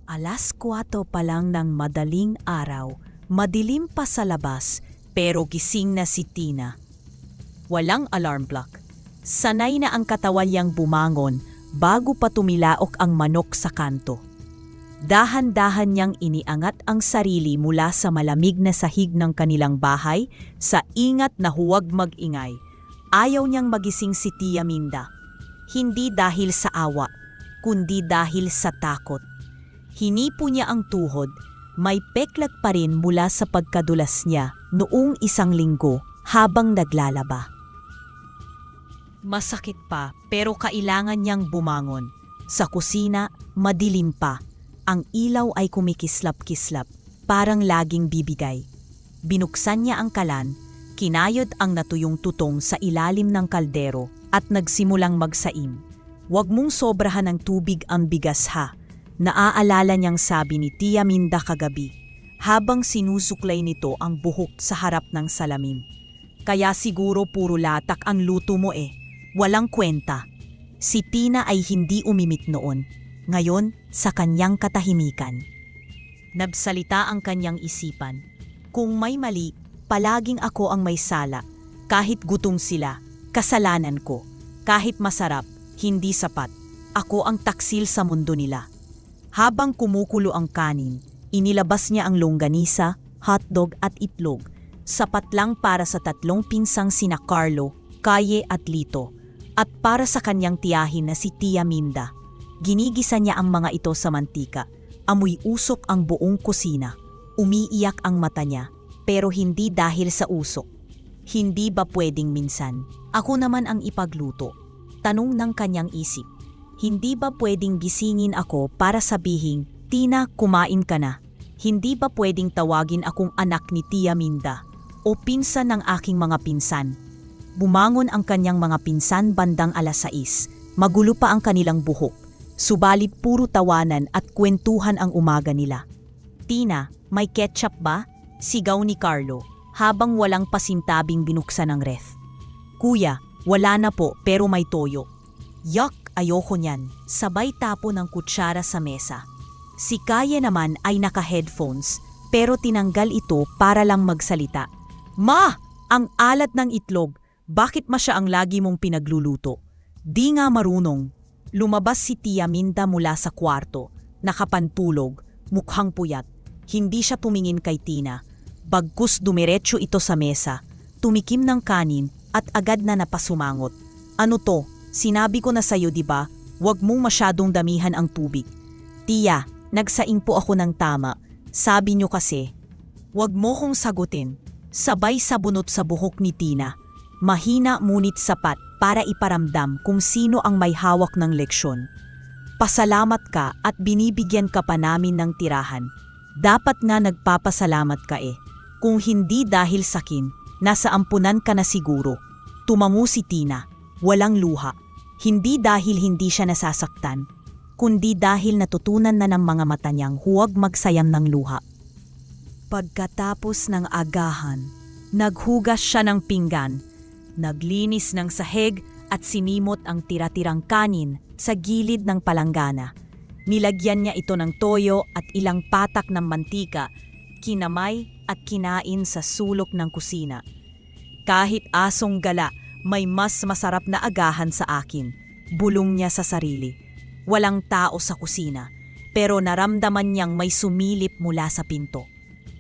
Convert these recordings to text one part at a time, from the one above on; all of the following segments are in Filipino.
4:00 pa lang ng madaling araw, madilim pa sa labas, pero gising na si Tina. Walang alarm clock. Sanay na ang katawan niyang bumangon bago pa tumilaok ang manok sa kanto. Dahan-dahan niyang iniangat ang sarili mula sa malamig na sahig ng kanilang bahay sa ingat na huwag mag-ingay. Ayaw niyang magising si Tia Minda. Hindi dahil sa awa, kundi dahil sa takot. Hinipo niya ang tuhod, may peklat pa rin mula sa pagkadulas niya noong 1 linggo habang naglalaba. Masakit pa pero kailangan niyang bumangon. Sa kusina, madilim pa. Ang ilaw ay kumikislap-kislap, parang laging bibigay. Binuksan niya ang kalan, kinayod ang natuyong tutong sa ilalim ng kaldero at nagsimulang magsaim. Huwag mong sobrahan ng tubig ang bigas ha. Naaalala niyang sabi ni Tia Minda kagabi habang sinusuklay nito ang buhok sa harap ng salamin. Kaya siguro puro latak ang luto mo eh. Walang kwenta. Si Tina ay hindi umimik noon. Ngayon, sa kanyang katahimikan. Nagsalita ang kanyang isipan. Kung may mali, palaging ako ang may sala. Kahit gutom sila, kasalanan ko. Kahit masarap, hindi sapat. Ako ang taksil sa mundo nila. Habang kumukulo ang kanin, inilabas niya ang longganisa, hotdog at itlog. Sapat lang para sa 3 pinsang sina Carlo, Kaye at Lito. At para sa kanyang tiyahin na si Tia Minda. Ginigisa niya ang mga ito sa mantika. Amoy usok ang buong kusina. Umiiyak ang mata niya, pero hindi dahil sa usok. Hindi ba pwedeng minsan? Ako naman ang ipagluto. Tanong ng kanyang isip. Hindi ba pwedeng gisingin ako para sabihin, Tina, kumain ka na? Hindi ba pwedeng tawagin akong anak ni Tia Minda o pinsan ng aking mga pinsan? Bumangon ang kanyang mga pinsan bandang 6:00. Magulo pa ang kanilang buhok. Subalit puro tawanan at kwentuhan ang umaga nila. Tina, may ketchup ba? Sigaw ni Carlo habang walang pasintabing binuksan ang ref. Kuya, wala na po pero may toyo. Yuck! Ayoko niyan. Sabay tapo ng kutsara sa mesa. Si Kaye naman ay naka-headphones pero tinanggal ito para lang magsalita. Ma! Ang alat ng itlog. Bakit siya ang lagi mong pinagluluto? Di nga marunong. Lumabas si Tia Minda mula sa kwarto. Nakapantulog, mukhang puyat. Hindi siya tumingin kay Tina. Bagkus dumiretso ito sa mesa. Tumikim ng kanin at agad na napasumangot. Ano to? Sinabi ko na sa'yo diba, huwag mong masyadong damihan ang tubig. Tia, nagsaing po ako ng tama. Sabi niyo kasi, huwag mo kong sagutin. Sabay sabunot sa buhok ni Tina. Mahina ngunit sapat para iparamdam kung sino ang may hawak ng leksyon. Pasalamat ka at binibigyan ka pa namin ng tirahan. Dapat nga nagpapasalamat ka eh. Kung hindi dahil sakin, nasa ampunan ka na siguro. Tumango si Tina, walang luha. Hindi dahil hindi siya nasasaktan, kundi dahil natutunan na ng mga mata niyang huwag magsayam ng luha. Pagkatapos ng agahan, naghugas siya ng pinggan, naglinis ng sahig at sinimot ang tira-tirang kanin sa gilid ng palanggana. Nilagyan niya ito ng toyo at ilang patak ng mantika, kinamay at kinain sa sulok ng kusina. Kahit asong gala, may mas masarap na agahan sa akin, bulong niya sa sarili. Walang tao sa kusina, pero naramdaman niyang may sumilip mula sa pinto.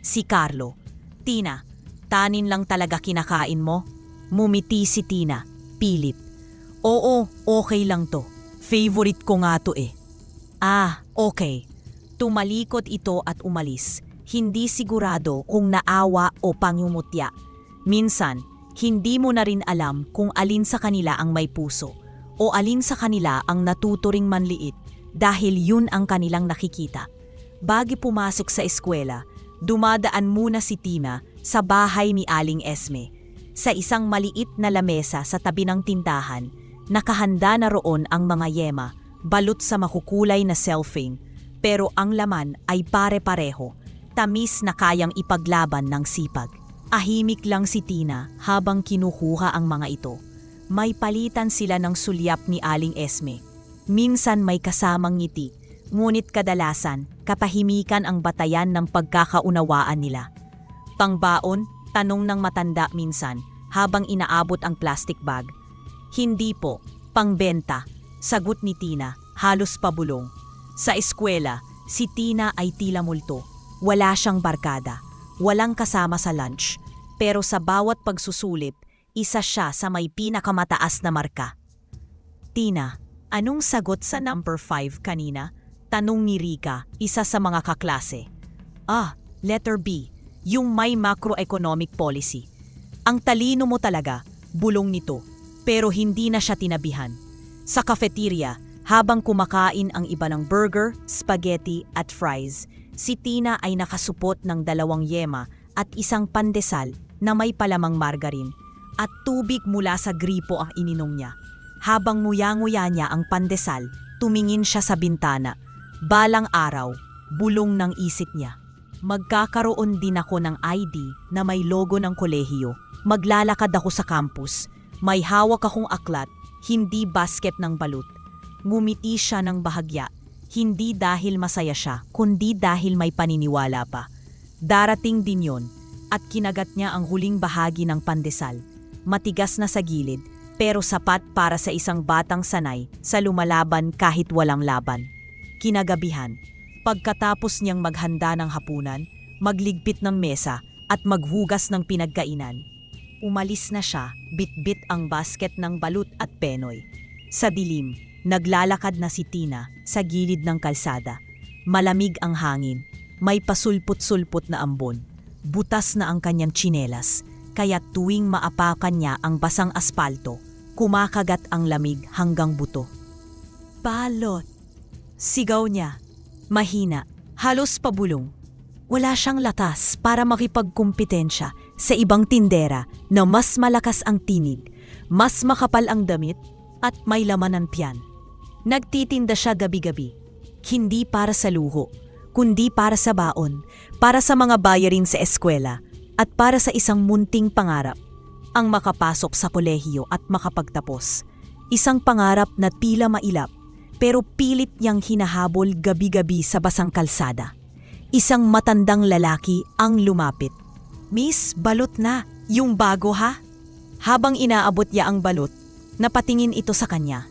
Si Carlo. Tina, tanin lang talaga kinakain mo? Mumiti si Tina, pilit. Oo, okay lang to. Favorite ko nga to eh. Ah, okay. Tumalikod ito at umalis. Hindi sigurado kung naawa o pangungutya. Minsan, hindi mo na rin alam kung alin sa kanila ang may puso o alin sa kanila ang natuturing manliit dahil yun ang kanilang nakikita. Bago pumasok sa eskwela, dumadaan muna si Tina sa bahay ni Aling Esme. Sa isang maliit na lamesa sa tabi ng tindahan, nakahanda na roon ang mga yema, balot sa makukulay na cellophane, pero ang laman ay pare-pareho, tamis na kayang ipaglaban ng sipag. Ahimik lang si Tina habang kinukuha ang mga ito. May palitan sila ng sulyap ni Aling Esme. Minsan may kasamang ngiti, Ngunit kadalasan, katahimikan ang batayan ng pagkakaunawaan nila. Pangbaon, tanong ng matanda minsan habang inaabot ang plastic bag. Hindi po, pangbenta, sagot ni Tina, halos pabulong. Sa eskwela, si Tina ay tila multo. Wala siyang barkada, walang kasama sa lunch. Pero sa bawat pagsusulit, isa siya sa may pinakamataas na marka. Tina, anong sagot sa number 5 kanina? Tanong ni Rika, isa sa mga kaklase. Letter B, yung may macroeconomic policy. Ang talino mo talaga, bulong nito, pero hindi na siya tinabihan. Sa cafeteria, habang kumakain ang iba ng burger, spaghetti at fries, si Tina ay nakasupot ng 2 yema at isang pandesal na may palamang margarine at tubig mula sa gripo ang ininom niya. Habang nguya-nguya niya ang pandesal, tumingin siya sa bintana. Balang araw, bulong ng isip niya. Magkakaroon din ako ng ID na may logo ng kolehiyo. Maglalakad ako sa campus. May hawak akong aklat, hindi basket ng balut. Ngumiti siya ng bahagya, hindi dahil masaya siya, kundi dahil may paniniwala pa. Darating din yon, at kinagat niya ang huling bahagi ng pandesal. Matigas na sa gilid, pero sapat para sa isang batang sanay sa lumalaban kahit walang laban. Kinagabihan, pagkatapos niyang maghanda ng hapunan, magligpit ng mesa at maghugas ng pinagkainan, umalis na siya, bitbit ang basket ng balut at penoy. Sa dilim, naglalakad na si Tina sa gilid ng kalsada. Malamig ang hangin, may pasulput-sulput na ambon. Butas na ang kanyang tsinelas, kaya tuwing maapakan niya ang basang aspalto, kumakagat ang lamig hanggang buto. Balot! Sigaw niya. Mahina, halos pabulong. Wala siyang lakas para makipagkumpetensya sa ibang tindera na mas malakas ang tinig, mas makapal ang damit, at may laman ng tiyan. Nagtitinda siya gabi-gabi. Hindi para sa luho, kundi para sa baon, para sa mga bayarin sa eskwela, at para sa isang munting pangarap, ang makapasok sa kolehiyo at makapagtapos. Isang pangarap na tila mailap, pero pilit niyang hinahabol gabi-gabi sa basang kalsada. Isang matandang lalaki ang lumapit. Miss, balot na. Yung bago ha? Habang inaabot niya ang balot, napatingin ito sa kanya.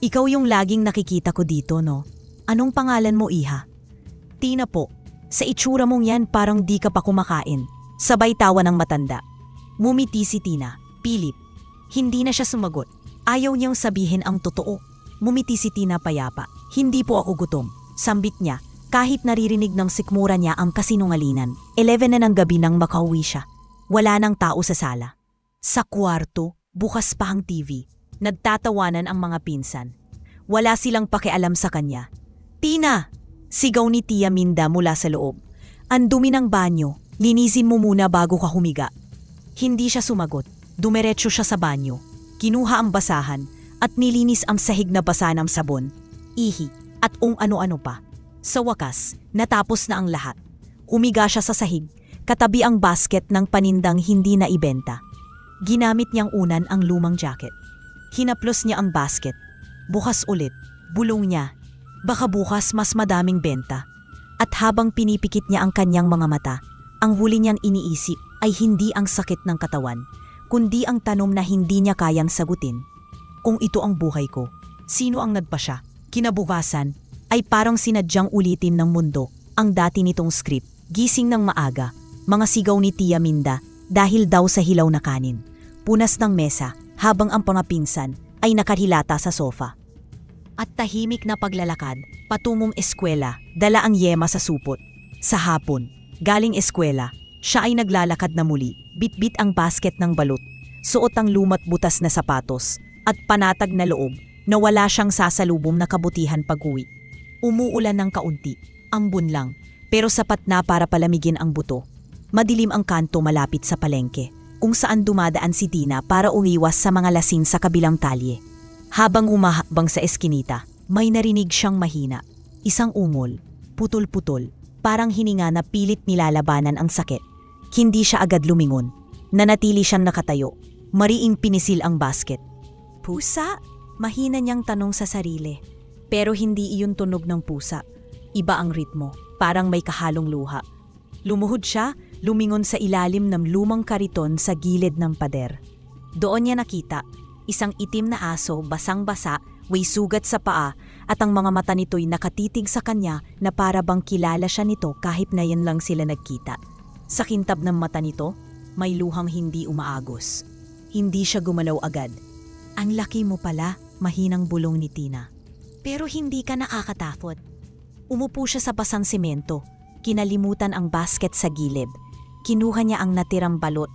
Ikaw yung laging nakikita ko dito, no? Anong pangalan mo, iha? Tina po. Sa itsura mong yan parang di ka pa kumakain. Sabay tawa ng matanda. Mumiti si Tina, pilit. Hindi na siya sumagot. Ayaw niyang sabihin ang totoo. Mumiti si Tina payapa. Hindi po ako gutom. Sambit niya, kahit naririnig ng sikmura niya ang kasinungalinan. 11 na ng gabi nang makauwi siya. Wala nang tao sa sala. Sa kwarto, bukas pa ang TV. Nagtatawanan ang mga pinsan. Wala silang pakialam sa kanya. Tina! Sigaw ni Tia Minda mula sa loob. Ang dumi ng banyo. Linisin mo muna bago ka humiga. Hindi siya sumagot. Dumiretso siya sa banyo. Kinuha ang basahan at nilinis ang sahig na basa ng sabon, ihi at ano-ano pa. Sa wakas, natapos na ang lahat. Humiga siya sa sahig, katabi ang basket ng panindang hindi na ibenta. Ginamit niyang unan ang lumang jacket. Hinaplos niya ang basket. Bukas ulit, bulong niya. Baka bukas mas madaming benta. At habang pinipikit niya ang kanyang mga mata, ang huli niyang iniisip ay hindi ang sakit ng katawan, kundi ang tanong na hindi niya kayang sagutin. Kung ito ang buhay ko, sino ang nagpasya? Kinabukasan ay parang sinadyang ulitin ng mundo ang dati nitong script. Gising ng maaga, mga sigaw ni Tia Minda dahil daw sa hilaw na kanin. Punas ng mesa habang ang mga pinsan ay nakahilata sa sofa. At tahimik na paglalakad patungong eskwela, dala ang yema sa supot. Sa hapon, galing eskwela, siya ay naglalakad na muli, bitbit ang basket ng balut, suot ang lumat butas na sapatos, at panatag na loob na wala siyang sasalubong na kabutihan pag-uwi. Umuulan ng kaunti, ambon lang, pero sapat na para palamigin ang buto. Madilim ang kanto malapit sa palengke, kung saan dumadaan si Tina para umiwas sa mga lasing sa kabilang talye. Habang humahakbang sa eskinita, may narinig siyang mahina. Isang ungol, putol-putol, parang hininga na pilit nilalabanan ang sakit. Hindi siya agad lumingon. Nanatili siyang nakatayo. Mariing pinisil ang basket. Pusa? Mahina niyang tanong sa sarili. Pero hindi iyon tunog ng pusa. Iba ang ritmo, parang may kahalong luha. Lumuhod siya, lumingon sa ilalim ng lumang kariton sa gilid ng pader. Doon niya nakita, isang itim na aso, basang-basa, may sugat sa paa, at ang mga mata nito'y nakatitig sa kanya na para bang kilala siya nito kahit na yan lang sila nagkita. Sa kintab ng mata nito, may luhang hindi umaagos. Hindi siya gumalaw agad. Ang laki mo pala, mahinang bulong ni Tina. Pero hindi ka nakakatakot. Umupo siya sa basang semento. Kinalimutan ang basket sa gilid. Kinuha niya ang natirang balot.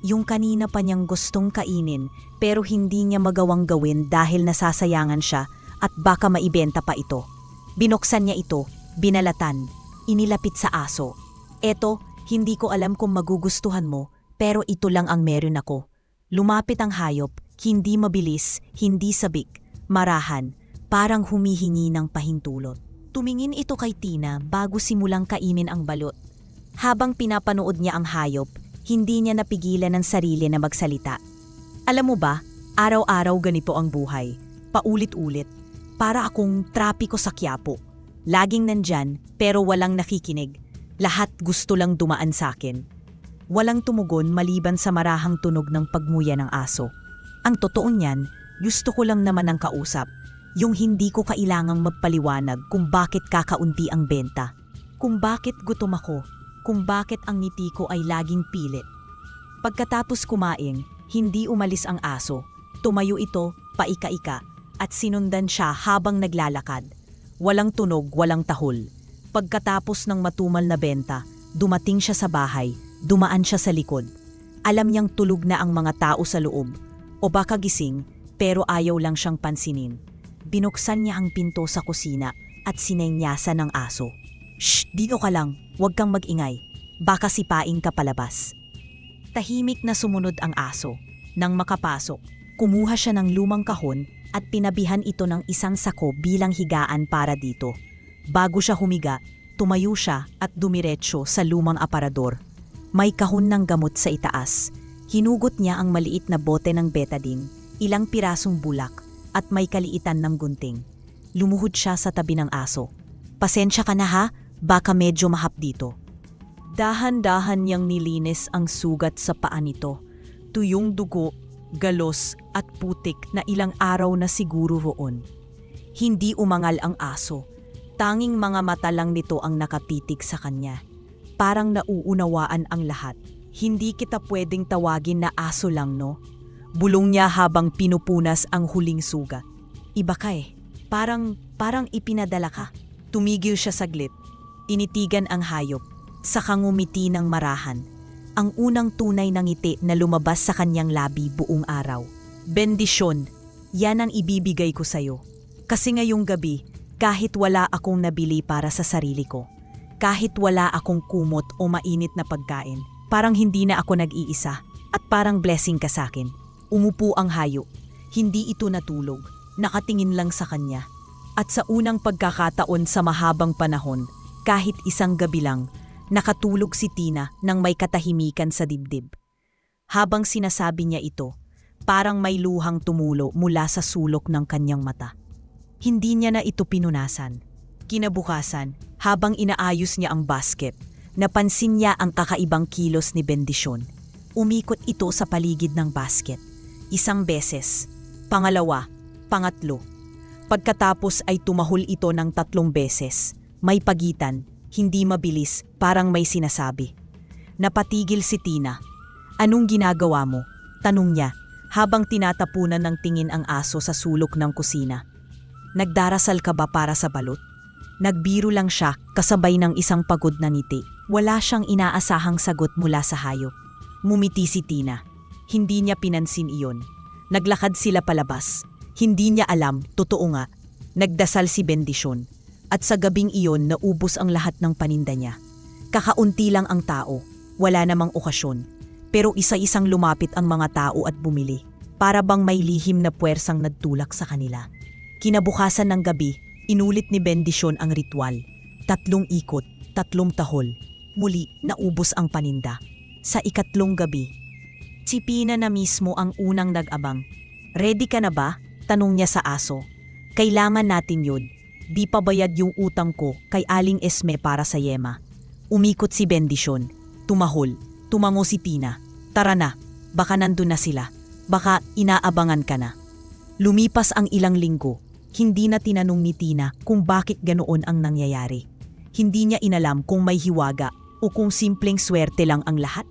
Yung kanina pa niyang gustong kainin pero hindi niya magawang gawin dahil nasasayangan siya at baka maibenta pa ito. Binuksan niya ito, binalatan, inilapit sa aso. Eto, hindi ko alam kung magugustuhan mo pero ito lang ang meron ako. Lumapit ang hayop, hindi mabilis, hindi sabik, marahan, parang humihingi ng pahintulot. Tumingin ito kay Tina bago simulang kainin ang balot. Habang pinapanood niya ang hayop, hindi niya napigilan ng sarili na magsalita. Alam mo ba, araw-araw ganito ang buhay. Paulit-ulit. Para akong trapiko sa Quiapo. Laging nandyan pero walang nakikinig. Lahat gusto lang dumaan sa akin. Walang tumugon maliban sa marahang tunog ng pagmuya ng aso. Ang totoo niyan, gusto ko lang naman ang kausap. Yung hindi ko kailangang magpaliwanag kung bakit kakaunti ang benta. Kung bakit gutom ako. Kung bakit ang ngiti ko ay laging pilit. Pagkatapos kumain, hindi umalis ang aso. Tumayo ito, paika-ika, at sinundan siya habang naglalakad. Walang tunog, walang tahol. Pagkatapos ng matumal na benta, dumating siya sa bahay, dumaan siya sa likod. Alam niyang tulog na ang mga tao sa loob, o baka gising, pero ayaw lang siyang pansinin. Binuksan niya ang pinto sa kusina at sinenyasan ng aso. Shh! Dito ka lang, huwag kang mag-ingay. Baka sipain ka palabas. Tahimik na sumunod ang aso. Nang makapasok, kumuha siya ng lumang kahon at pinabihan ito ng isang sako bilang higaan para dito. Bago siya humiga, tumayo siya at dumiretso sa lumang aparador. May kahon ng gamot sa itaas. Hinugot niya ang maliit na bote ng betadine, ilang pirasong bulak, at may kaliitan ng gunting. Lumuhod siya sa tabi ng aso. Pasensya ka na ha, baka medyo mahap dito. Dahan-dahan niyang nilinis ang sugat sa paa nito. Tuyong dugo, galos at putik na ilang araw na siguro roon. Hindi umangal ang aso. Tanging mga mata lang nito ang nakatitig sa kanya. Parang nauunawaan ang lahat. Hindi kita pwedeng tawagin na aso lang, no? Bulong niya habang pinupunas ang huling sugat. Iba ka eh. Parang ipinadala ka. Tumigil siya saglit. Tinitigan ang hayop. Saka ngumiti ng marahan. Ang unang tunay na ngiti na lumabas sa kanyang labi buong araw. Bendisyon, yan ang ibibigay ko sa'yo. Kasi ngayong gabi, kahit wala akong nabili para sa sarili ko, kahit wala akong kumot o mainit na pagkain, parang hindi na ako nag-iisa at parang blessing ka sa'kin. Umupo ang hayop. Hindi ito natulog. Nakatingin lang sa kanya. At sa unang pagkakataon sa mahabang panahon, kahit isang gabi lang, nakatulog si Tina nang may katahimikan sa dibdib. Habang sinasabi niya ito, parang may luhang tumulo mula sa sulok ng kanyang mata. Hindi niya na ito pinunasan. Kinabukasan, habang inaayos niya ang basket, napansin niya ang kakaibang kilos ni Bendisyon. Umikot ito sa paligid ng basket. Isang beses, pangalawa, pangatlo. Pagkatapos ay tumahol ito ng 3 beses. May pagitan, hindi mabilis, parang may sinasabi. Napatigil si Tina. Anong ginagawa mo? Tanong niya, habang tinatapunan ng tingin ang aso sa sulok ng kusina. Nagdarasal ka ba para sa balot? Nagbiro lang siya kasabay ng isang pagod na ngiti. Wala siyang inaasahang sagot mula sa hayop. Mumiti si Tina. Hindi niya pinansin iyon. Naglakad sila palabas. Hindi niya alam, totoo nga. Nagdasal si Bendisyon. At sa gabing iyon naubos ang lahat ng paninda niya. Kakaunti lang ang tao. Wala namang okasyon. Pero isa-isang lumapit ang mga tao at bumili. Para bang may lihim na puwersang nagtulak sa kanila. Kinabukasan ng gabi, inulit ni Bendisyon ang ritual. 3 ikot, 3 tahol. Muli, naubos ang paninda. Sa ikatlong gabi, si Pina na mismo ang unang nag-abang. Ready ka na ba? Tanong niya sa aso. Kailangan natin yun. di pa bayad yung utang ko kay Aling Esme para sa Yema. Umikot si Bendisyon. Tumahol. Tumango si Tina. Tara na, baka nandun na sila. Baka inaabangan ka na. Lumipas ang ilang linggo. Hindi na tinanong ni Tina kung bakit ganoon ang nangyayari. Hindi niya inalam kung may hiwaga o kung simpleng swerte lang ang lahat.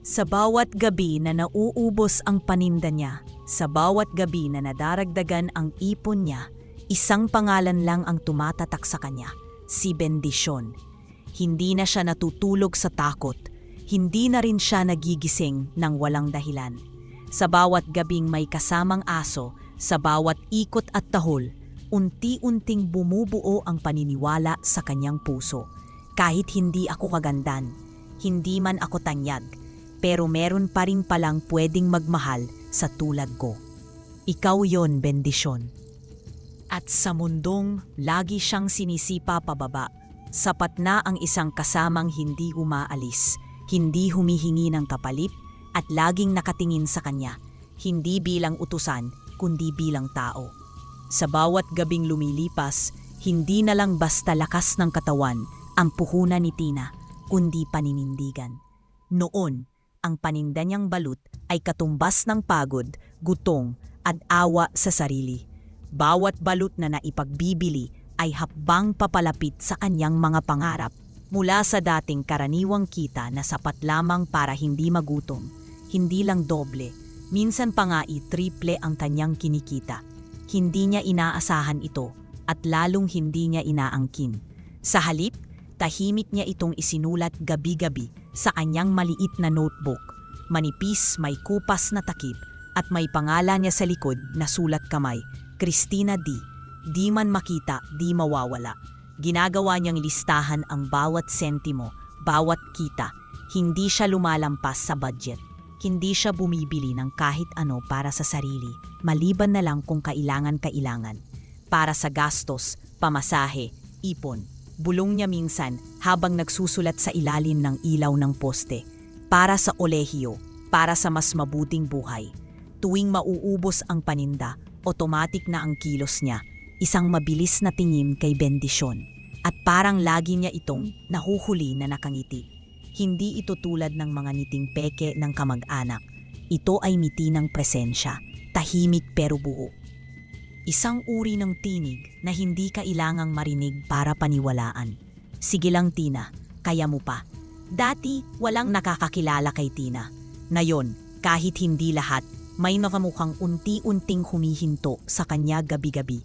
Sa bawat gabi na nauubos ang paninda niya, sa bawat gabi na nadaragdagan ang ipon niya, isang pangalan lang ang tumatatak sa kanya, si Bendisyon. Hindi na siya natutulog sa takot, hindi na rin siya nagigising ng walang dahilan. Sa bawat gabing may kasamang aso, sa bawat ikot at tahol, unti-unting bumubuo ang paniniwala sa kanyang puso. Kahit hindi ako kagandan, hindi man ako tanyag, pero meron pa rin palang pwedeng magmahal sa tulad ko. Ikaw yon, Bendisyon. At sa mundong lagi siyang sinisipa pababa, sapat na ang isang kasamang hindi umaalis, hindi humihingi ng kapalit at laging nakatingin sa kanya, hindi bilang utusan kundi bilang tao. Sa bawat gabing lumilipas, hindi na lang basta lakas ng katawan ang puhunan ni Tina, kundi paninindigan. Noon, ang paninda niyang balut ay katumbas ng pagod, gutom at awa sa sarili. Bawat balut na naipagbibili ay hakbang papalapit sa kanyang mga pangarap, mula sa dating karaniwang kita na sapat lamang para hindi magutom, hindi lang doble, minsan pa nga i-triple ang kanyang kinikita. Hindi niya inaasahan ito at lalong hindi niya inaangkin. Sa halip, tahimik niya itong isinulat gabi-gabi sa kanyang maliit na notebook. Manipis, may kupas na takip at may pangalan niya sa likod na sulat kamay, Christina D. Di man makita, di mawawala. Ginagawa niyang listahan ang bawat sentimo, bawat kita. Hindi siya lumalampas sa budget. Hindi siya bumibili ng kahit ano para sa sarili, maliban na lang kung kailangan-kailangan. Para sa gastos, pamasahe, ipon. Bulong niya minsan habang nagsusulat sa ilalim ng ilaw ng poste. Para sa olehiyo, para sa mas mabuting buhay. Tuwing mauubos ang paninda, otomatik na ang kilos niya, isang mabilis na tingin kay Bendisyon. At parang lagi niya itong nahuhuli na nakangiti. Hindi ito tulad ng mga ngiting peke ng kamag-anak. Ito ay ngiti ng presensya, tahimik pero buo. Isang uri ng tinig na hindi kailangang marinig para paniwalaan. Sige lang Tina, kaya mo pa. Dati walang nakakakilala kay Tina. Ngayon, kahit hindi lahat, may nakamukhang unti-unting humihinto sa kanya gabi-gabi.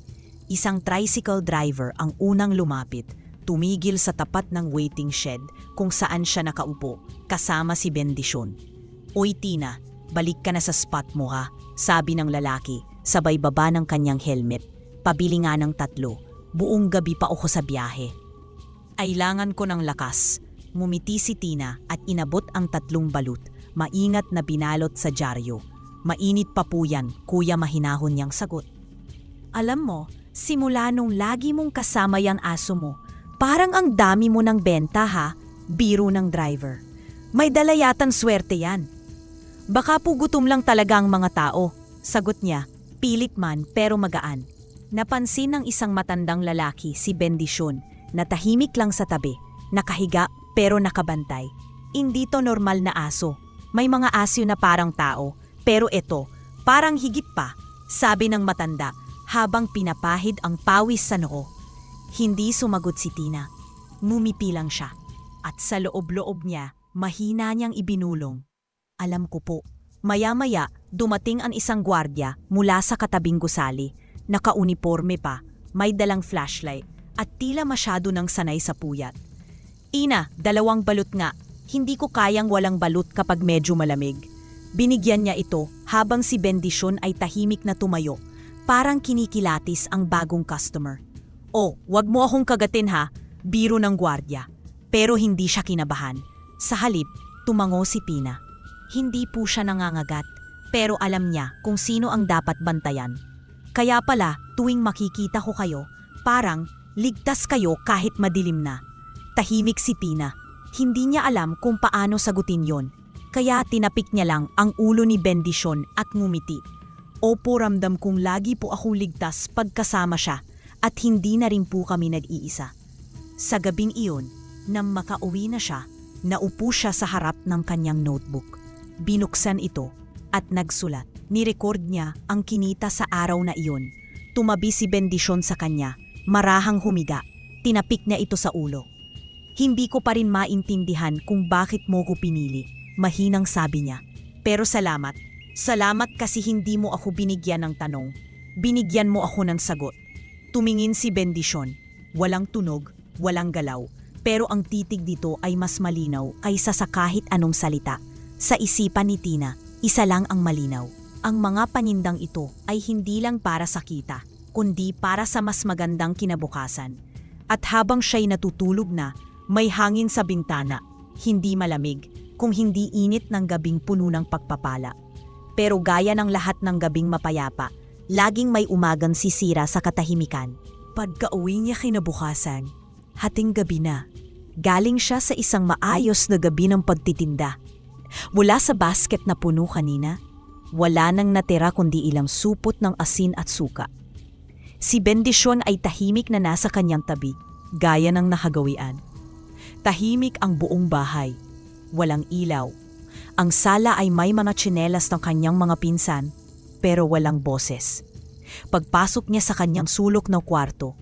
Isang tricycle driver ang unang lumapit. Tumigil sa tapat ng waiting shed kung saan siya nakaupo, kasama si Bendisyon. Oy Tina, balik ka na sa spot mo ha, sabi ng lalaki, sabay baba ng kanyang helmet. Pabili nga ng 3, buong gabi pa ako sa biyahe. Ailangan ko ng lakas. Ngumiti si Tina at inabot ang 3 balut, maingat na binalot sa dyaryo. Mainit pa po yan, kuya, mahinahon niyang sagot. Alam mo, simula nung lagi mong kasama yung aso mo, parang ang dami mo ng benta ha, biro ng driver. May dala yatang swerte yan. Baka po gutom lang talaga ang mga tao, sagot niya, pilit man pero magaan. Napansin ng isang matandang lalaki si Bendisyon na tahimik lang sa tabi, nakahiga pero nakabantay. Hindi to normal na aso. May mga aso na parang tao, pero ito, parang higit pa, sabi ng matanda habang pinapahid ang pawis sa noo. Hindi sumagot si Tina. Ngumiti lang siya. At sa loob-loob niya, mahina niyang ibinulong. Alam ko po. Maya-maya, dumating ang isang gwardya mula sa katabing gusali. Naka-uniforme pa, may dalang flashlight, at tila masyado nang sanay sa puyat. Ina, 2 balut nga. Hindi ko kayang walang balut kapag medyo malamig. Binigyan niya ito habang si Bendisyon ay tahimik na tumayo. Parang kinikilatis ang bagong customer. Oh, wag mo akong kagatin ha, biro ng gwardya. Pero hindi siya kinabahan. Sa halip, tumango si Tina. Hindi po siya nangangagat, pero alam niya kung sino ang dapat bantayan. Kaya pala, tuwing makikita ko kayo, parang ligtas kayo kahit madilim na. Tahimik si Tina. Hindi niya alam kung paano sagutin yon. Kaya tinapik niya lang ang ulo ni Bendisyon at ngumiti. Opo, ramdam kong lagi po akong ligtas pagkasama siya. At hindi na rin po kami nag-iisa. Sa gabing iyon, nang makauwi na siya, naupo siya sa harap ng kanyang notebook. Binuksan ito at nagsulat. Nirecord niya ang kinita sa araw na iyon. Tumabi si Bendisyon sa kanya, marahang humiga. Tinapik niya ito sa ulo. Hindi ko pa rin maintindihan kung bakit mo ko pinili, mahinang sabi niya. Pero salamat. Salamat kasi hindi mo ako binigyan ng tanong. Binigyan mo ako ng sagot. Tumingin si Bendisyon. Walang tunog, walang galaw. Pero ang titig dito ay mas malinaw kaysa sa kahit anong salita. Sa isipan ni Tina, isa lang ang malinaw. Ang mga panindang ito ay hindi lang para sa kita, kundi para sa mas magandang kinabukasan. At habang siya'y natutulog na, may hangin sa bintana, hindi malamig, kung hindi init ng gabing puno ng pagpapala. Pero gaya ng lahat ng gabing mapayapa, laging may umagang sisira sa katahimikan. Pagka-uwi niya kinabukasan, hating gabi na. Galing siya sa isang maayos na gabi ng pagtitinda. Mula sa basket na puno kanina, wala nang natira kundi ilang supot ng asin at suka. Si Bendisyon ay tahimik na nasa kanyang tabi, gaya ng nakagawian. Tahimik ang buong bahay. Walang ilaw. Ang sala ay may mga tsinelas ng kanyang mga pinsan, pero walang boses. Pagpasok niya sa kanyang sulok ng kwarto,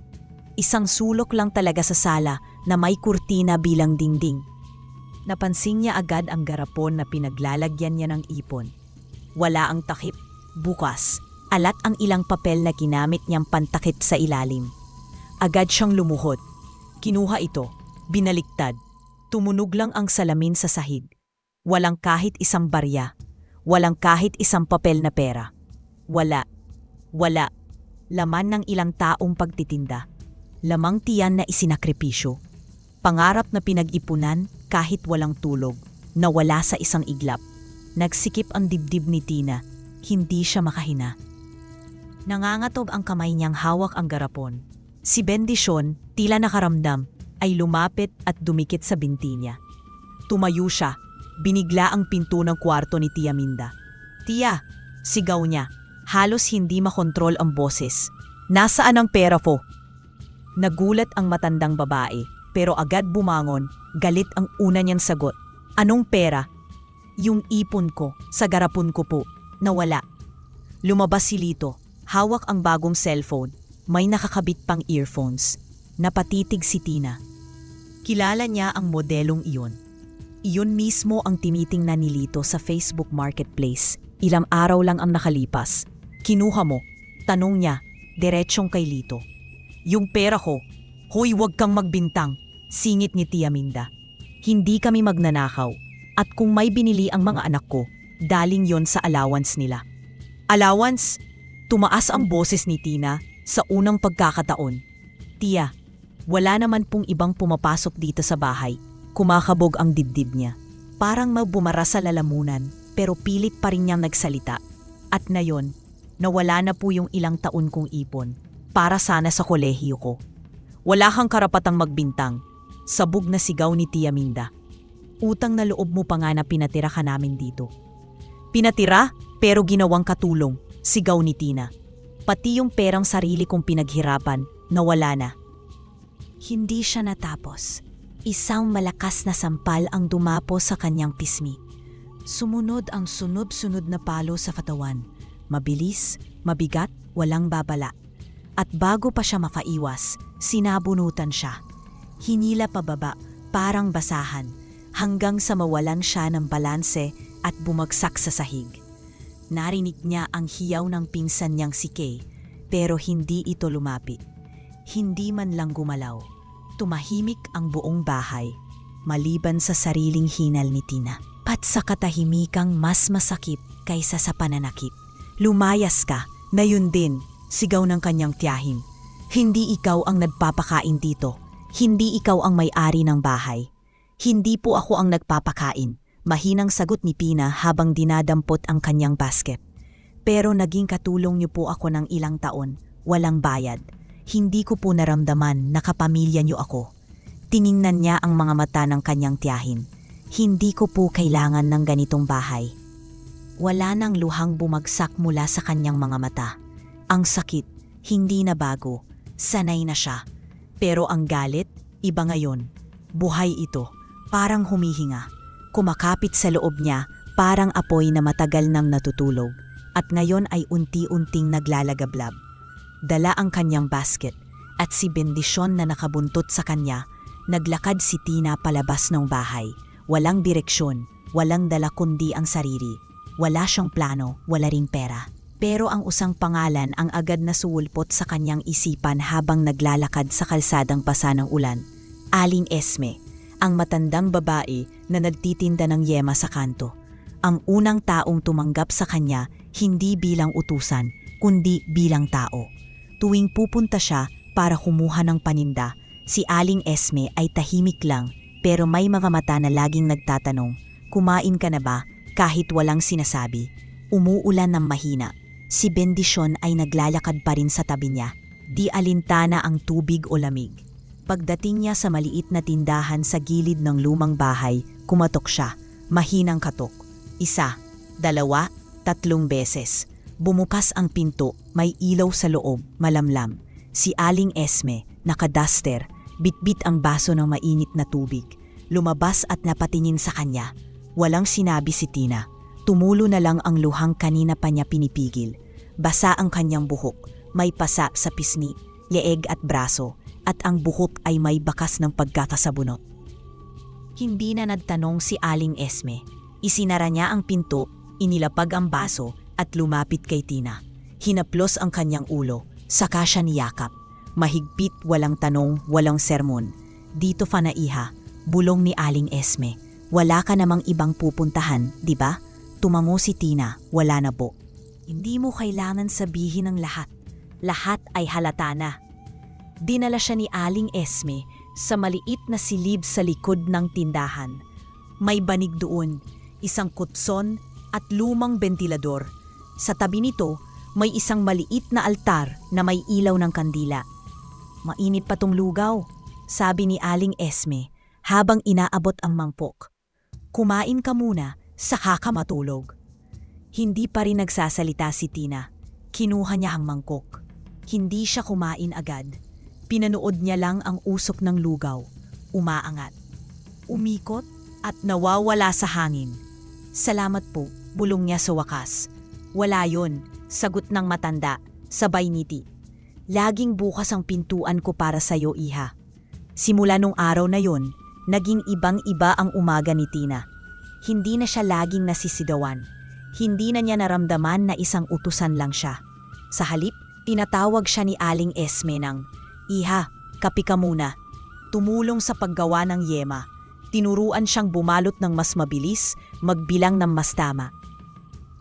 isang sulok lang talaga sa sala na may kurtina bilang dingding. Napansin niya agad ang garapon na pinaglalagyan niya ng ipon. Wala ang takip, bukas, alat ang ilang papel na ginamit niyang pantakip sa ilalim. Agad siyang lumuhod. Kinuha ito, binaliktad. Tumunog lang ang salamin sa sahig. Walang kahit isang barya. Walang kahit isang papel na pera. Wala. Wala. Laman ng ilang taong pagtitinda. Lamang tiyan na isinakripisyo. Pangarap na pinag-ipunan kahit walang tulog. Nawala sa isang iglap. Nagsikip ang dibdib ni Tina. Hindi siya makahina. Nangangatog ang kamay niyang hawak ang garapon. Si Bendisyon, tila nakaramdam, ay lumapit at dumikit sa binti niya. Tumayo siya. Binigla ang pinto ng kwarto ni Tia Minda. "Tia!" sigaw niya. Halos hindi makontrol ang boses. "Nasaan ang pera ko?" Nagulat ang matandang babae, pero agad bumangon, galit ang una niyang sagot. "Anong pera?" "Yung ipon ko, sa garapon ko po, nawala." Lumabas si Lito, hawak ang bagong cellphone, may nakakabit pang earphones. Napatitig si Tina. Kilala niya ang modelong iyon. Iyon mismo ang tinitingnan ni Lito sa Facebook Marketplace. Ilang araw lang ang nakalipas. "Kinuha mo?" tanong niya, diretsyong kay Lito. "Yung pera ko." "Hoy, wag kang magbintang," singit ni Tia Minda. "Hindi kami magnanakaw. At kung may binili ang mga anak ko, daling yon sa allowance nila." "Allowance?" Tumaas ang boses ni Tina sa unang pagkakataon. "Tia, wala naman pong ibang pumapasok dito sa bahay." Kumakabog ang dibdib niya. Parang mabumara sa lalamunan, pero pilit pa rin niyang nagsalita. "At ngayon, nawala na po yung ilang taon kong ipon. Para sana sa kolehiyo ko." "Wala kang karapatang magbintang," sabog na sigaw ni Tia Minda. "Utang na loob mo pa nga na pinatira ka namin dito." "Pinatira? Pero ginawang katulong," sigaw ni Tina. "Pati yung perang sarili kong pinaghirapan, nawala na." Hindi siya natapos. Isang malakas na sampal ang dumapo sa kanyang pismi. Sumunod ang sunod-sunod na palo sa katawan. Mabilis, mabigat, walang babala. At bago pa siya makaiwas, sinabunutan siya. Hinila pababa, parang basahan, hanggang sa mawalan siya ng balanse at bumagsak sa sahig. Narinig niya ang hiyaw ng pinsan niyang si Kay, pero hindi ito lumapit. Hindi man lang gumalaw. Tumahimik ang buong bahay, maliban sa sariling hinal ni Tina. Pat sa katahimikang mas masakit kaysa sa pananakit. "Lumayas ka, na yun din," sigaw ng kanyang tiyahin. "Hindi ikaw ang nagpapakain dito. Hindi ikaw ang may-ari ng bahay." "Hindi po ako ang nagpapakain," mahinang sagot ni Tina habang dinadampot ang kanyang basket. "Pero naging katulong niyo po ako ng ilang taon, walang bayad. Hindi ko po naramdaman na kapamilya niyo ako." Tiningnan niya ang mga mata ng kanyang tiyahin. "Hindi ko po kailangan ng ganitong bahay." Wala nang luhang bumagsak mula sa kanyang mga mata. Ang sakit, hindi na bago, Sanay na siya. Pero ang galit, iba ngayon. Buhay ito, parang humihinga. Kumakapit sa loob niya, parang apoy na matagal nang natutulog. At ngayon ay unti-unting naglalagablab. Dala ang kanyang basket at si Bendisyon na nakabuntot sa kanya. Naglakad si Tina palabas ng bahay. Walang direksyon, walang dala kundi ang sarili. Wala siyang plano, wala ring pera. Pero ang usang pangalan ang agad na suwulpot sa kanyang isipan habang naglalakad sa kalsadang basa ng ulan. Aling Esme, ang matandang babae na nagtitinda ng yema sa kanto. Ang unang taong tumanggap sa kanya hindi bilang utusan, kundi bilang tao. Tuwing pupunta siya para kumuha ng paninda, si Aling Esme ay tahimik lang pero may mga mata na laging nagtatanong, kumain ka na ba? Kahit walang sinasabi. Umuulan ng mahina. Si Bendisyon ay naglalakad pa rin sa tabi niya. Di alintana ang tubig o lamig. Pagdating niya sa maliit na tindahan sa gilid ng lumang bahay, kumatok siya. Mahinang katok. 1, 2, 3 beses. Bumukas ang pinto, may ilaw sa loob, malamlam. Si Aling Esme, nakaduster, bitbit ang baso ng mainit na tubig. Lumabas at napatingin sa kanya. Walang sinabi si Tina. Tumulo na lang ang luhang kanina pa niya pinipigil. Basa ang kanyang buhok, may pasa sa pisngi, leeg at braso, at ang buhok ay may bakas ng pagkakasabunot. Hindi na nagtanong si Aling Esme. Isinara niya ang pinto, inilapag ang baso at lumapit kay Tina. Hinaplos ang kanyang ulo, saka siya niyakap. Mahigpit, walang tanong, walang sermon. Dito fa na iha, bulong ni Aling Esme. Wala ka namang ibang pupuntahan, di ba? Tumango si Tina, wala na po. Hindi mo kailangan sabihin ang lahat. Lahat ay halata na. Dinala siya ni Aling Esme sa maliit na silid sa likod ng tindahan. May banig doon, isang kutson at lumang bentilador. Sa tabi nito, may isang maliit na altar na may ilaw ng kandila. Mainit pa tong lugaw, sabi ni Aling Esme habang inaabot ang mangkok. Kumain ka muna, saka ka matulog. Hindi pa rin nagsasalita si Tina. Kinuha niya ang mangkok. Hindi siya kumain agad. Pinanood niya lang ang usok ng lugaw. Umaangat. Umikot at nawawala sa hangin. Salamat po, bulong niya sa wakas. Wala yon, sagot ng matanda, sabay ngiti. Laging bukas ang pintuan ko para sa'yo, iha. Simula nung araw na yon, naging ibang-iba ang umaga ni Tina. Hindi na siya laging nasisigawan. Hindi na niya naramdaman na isang utusan lang siya. Sa halip, tinatawag siya ni Aling Esme ng, "Iha, kape ka muna." Tumulong sa paggawa ng yema. Tinuruan siyang bumalot ng mas mabilis, magbilang ng mas tama.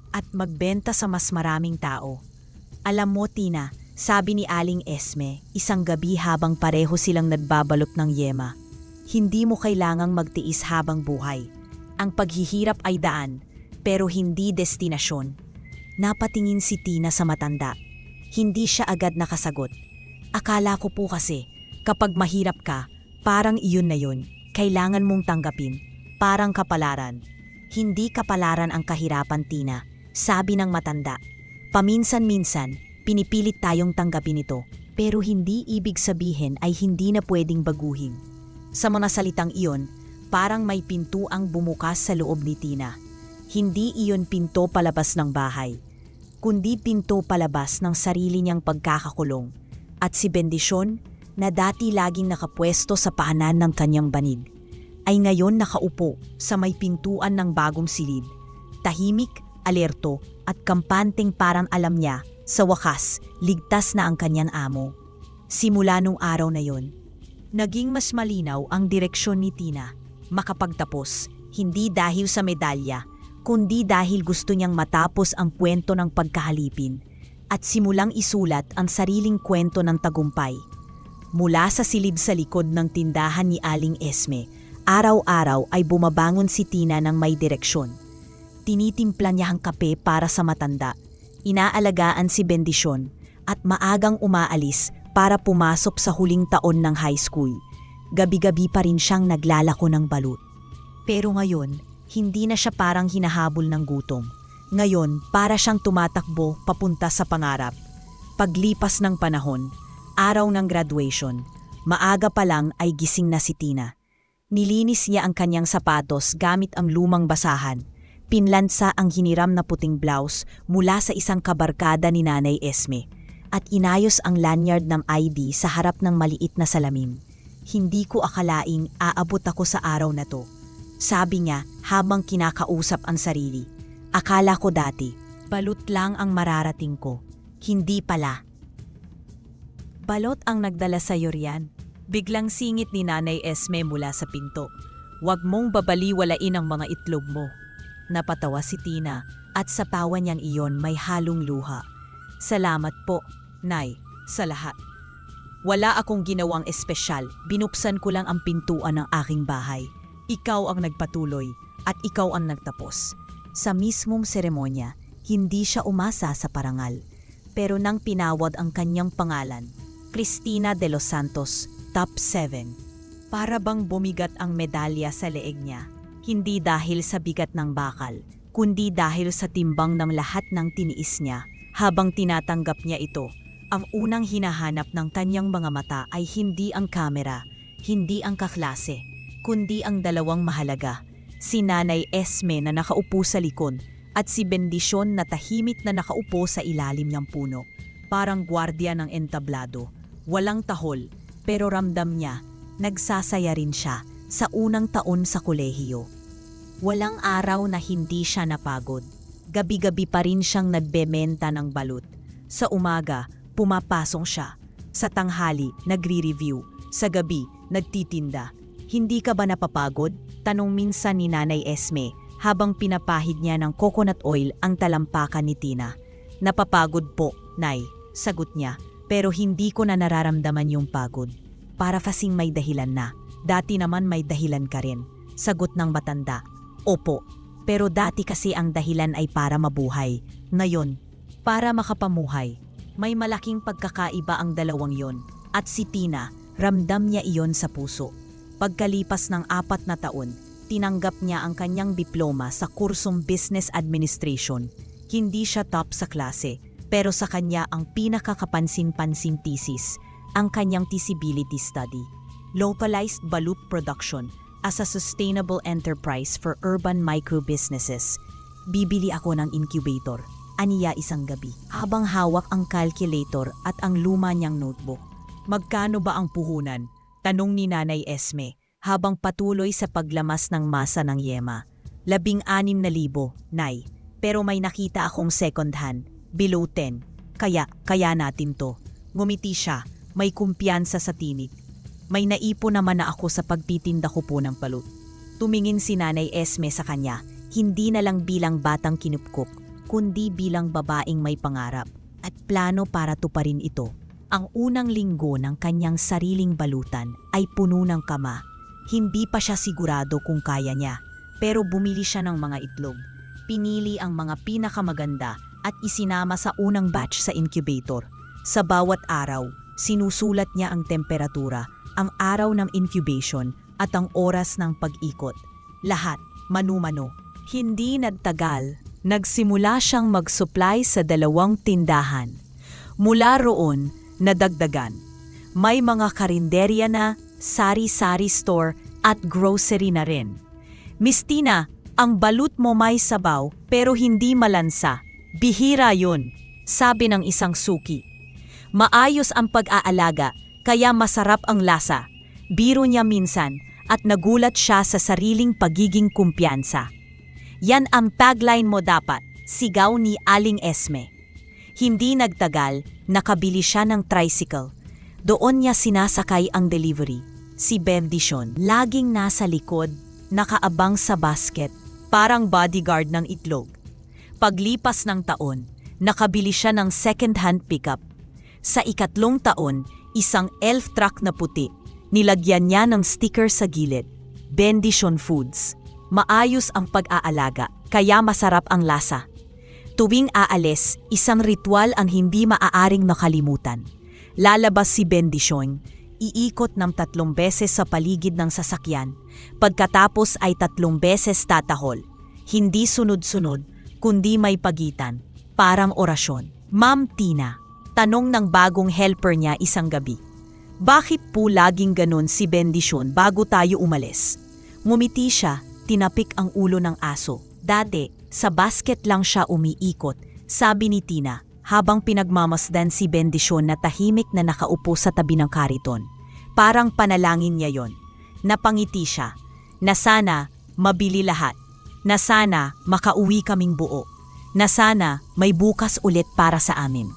At magbenta sa mas maraming tao. Alam mo, Tina, sabi ni Aling Esme, isang gabi habang pareho silang nagbabalot ng yema. Hindi mo kailangang magtiis habang buhay. Ang paghihirap ay daan, pero hindi destinasyon. Napatingin si Tina sa matanda. Hindi siya agad nakasagot. Akala ko po kasi, kapag mahirap ka, parang iyon na yun. Kailangan mong tanggapin. Parang kapalaran. Hindi kapalaran ang kahirapan, Tina, sabi ng matanda. Paminsan-minsan, pinipilit tayong tanggapin ito, pero hindi ibig sabihin ay hindi na pwedeng baguhin. Sa mga salitang iyon, parang may pintuang bumukas sa loob ni Tina. Hindi iyon pinto palabas ng bahay, kundi pinto palabas ng sarili niyang pagkakakulong. At si Bendisyon, na dati laging nakapwesto sa paanan ng kanyang banig, ay ngayon nakaupo sa may pintuan ng bagong silid. Tahimik, alerto at kampanteng parang alam niya, sa wakas, ligtas na ang kanyang amo. Simula nung araw na yon, naging mas malinaw ang direksyon ni Tina. Makapagtapos, hindi dahil sa medalya, kundi dahil gusto niyang matapos ang kwento ng pagkahalipin at simulang isulat ang sariling kwento ng tagumpay. Mula sa silid sa likod ng tindahan ni Aling Esme, araw-araw ay bumabangon si Tina ng may direksyon. Tinitimpla niya ang kape para sa matanda, inaalagaan si Bendisyon at maagang umaalis para pumasok sa huling taon ng high school. Gabi-gabi pa rin siyang naglalako ng balut. Pero ngayon, hindi na siya parang hinahabol ng gutom. Ngayon, para siyang tumatakbo papunta sa pangarap. Paglipas ng panahon, Araw ng graduation. Maaga pa lang ay gising na si Tina. Nilinis niya ang kanyang sapatos gamit ang lumang basahan. Pinlansa ang hiniram na puting blouse mula sa isang kabarkada ni Nanay Esme at inayos ang lanyard ng ID sa harap ng maliit na salamin. Hindi ko akalaing aabot ako sa araw na to. Sabi niya habang kinakausap ang sarili. Akala ko dati, balot lang ang mararating ko. Hindi pala. Balot ang nagdala sa'yo riyan. Biglang singit ni Nanay Esme mula sa pinto. Huwag mong babaliwalain ang mga itlog mo. Napatawa si Tina at sa tawa niyang iyon may halong luha. Salamat po, Nay, sa lahat. Wala akong ginawang espesyal, binuksan ko lang ang pintuan ng aking bahay. Ikaw ang nagpatuloy at ikaw ang nagtapos. Sa mismong seremonya, hindi siya umasa sa parangal. Pero nang pinawad ang kanyang pangalan, Cristina de los Santos, Top 7. Para bang bumigat ang medalya sa leeg niya, hindi dahil sa bigat ng bakal, kundi dahil sa timbang ng lahat ng tiniis niya habang tinatanggap niya ito. Ang unang hinahanap ng kanyang mga mata ay hindi ang kamera, hindi ang kaklase, kundi ang dalawang mahalaga, si Nanay Esme na nakaupo sa likod at si Bendisyon na tahimik na nakaupo sa ilalim ng puno, parang gwardiya ng entablado. Walang tahol, pero ramdam niya, nagsasaya rin siya sa unang taon sa kolehiyo. Walang araw na hindi siya napagod. Gabi-gabi pa rin siyang nagbebenta ng balut. Sa umaga, pumapasok siya. Sa tanghali, nagre-review. Sa gabi, nagtitinda. Hindi ka ba napapagod? Tanong minsan ni Nanay Esme habang pinapahid niya ng coconut oil ang talampakan ni Tina. Napapagod po, Nay, sagot niya, pero hindi ko na nararamdaman yung pagod. Para kasing may dahilan na. Dati naman may dahilan ka rin, sagot ng matanda. Opo, pero dati kasi ang dahilan ay para mabuhay. Ngayon, para makapamuhay. May malaking pagkakaiba ang dalawang yon. At si Tina, ramdam niya iyon sa puso. Pagkalipas ng 4 na taon, tinanggap niya ang kanyang diploma sa kursong Business Administration. Hindi siya top sa klase, pero sa kanya ang pinakakapansin-pansin thesis, ang kanyang feasibility study. Localized balut production as a sustainable enterprise for urban micro-businesses. Bibili ako ng incubator, aniya isang gabi, habang hawak ang calculator at ang luma niyang notebook. Magkano ba ang puhunan? Tanong ni Nanay Esme habang patuloy sa paglamas ng masa ng yema. 16,000, Nay. Pero may nakita akong second hand, below 10. Kaya natin to. Ngumiti siya, may kumpiyansa sa tinig. May naipon naman na ako sa pagtitinda ko po ng balut. Tumingin si Nanay Esme sa kanya, hindi na lang bilang batang kinupkop, kundi bilang babaeng may pangarap at plano para tuparin ito. Ang unang linggo ng kanyang sariling balutan ay puno ng kama. Hindi pa siya sigurado kung kaya niya, pero bumili siya ng mga itlog. Pinili ang mga pinakamaganda at isinama sa unang batch sa incubator. Sa bawat araw, sinusulat niya ang temperatura, ang araw ng incubation at ang oras ng pag-ikot. Lahat, manu-mano. Hindi nagtagal, nagsimula siyang mag-supply sa 2 tindahan. Mula roon, nadagdagan. May mga karinderya na, sari-sari store at grocery na rin. Miss Tina, ang balut mo may sabaw pero hindi malansa. Bihira yun, sabi ng isang suki. Maayos ang pag-aalaga, kaya masarap ang lasa. Biro niya minsan at nagulat siya sa sariling pagiging kumpiyansa. Yan ang tagline mo dapat, sigaw ni Aling Esme. Hindi nagtagal, nakabili siya ng tricycle. Doon niya sinasakay ang delivery. Si Bendisyon, laging nasa likod, nakaabang sa basket, parang bodyguard ng itlog. Paglipas ng taon, nakabili siya ng second-hand pickup. Sa 3 taon, isang elf truck na puti. Nilagyan niya ng sticker sa gilid. Bendisyon Foods. Maayos ang pag-aalaga, kaya masarap ang lasa. Tuwing aalis, isang ritual ang hindi maaaring nakalimutan. Lalabas si Bendisyon, iikot ng 3 beses sa paligid ng sasakyan. Pagkatapos ay 3 beses tatahol. Hindi sunod-sunod, kundi may pagitan. Parang orasyon. Ma'am Tina, Tanong ng bagong helper niya isang gabi. Bakit po laging ganon si Bendisyon bago tayo umalis? Ngumiti siya, tinapik ang ulo ng aso. Dati, sa basket lang siya umiikot, sabi ni Tina, habang pinagmamasdan si Bendisyon na tahimik na nakaupo sa tabi ng kariton. Parang panalangin niya yon. Napangiti siya, na sana mabili lahat, na sana makauwi kaming buo, na sana may bukas ulit para sa amin.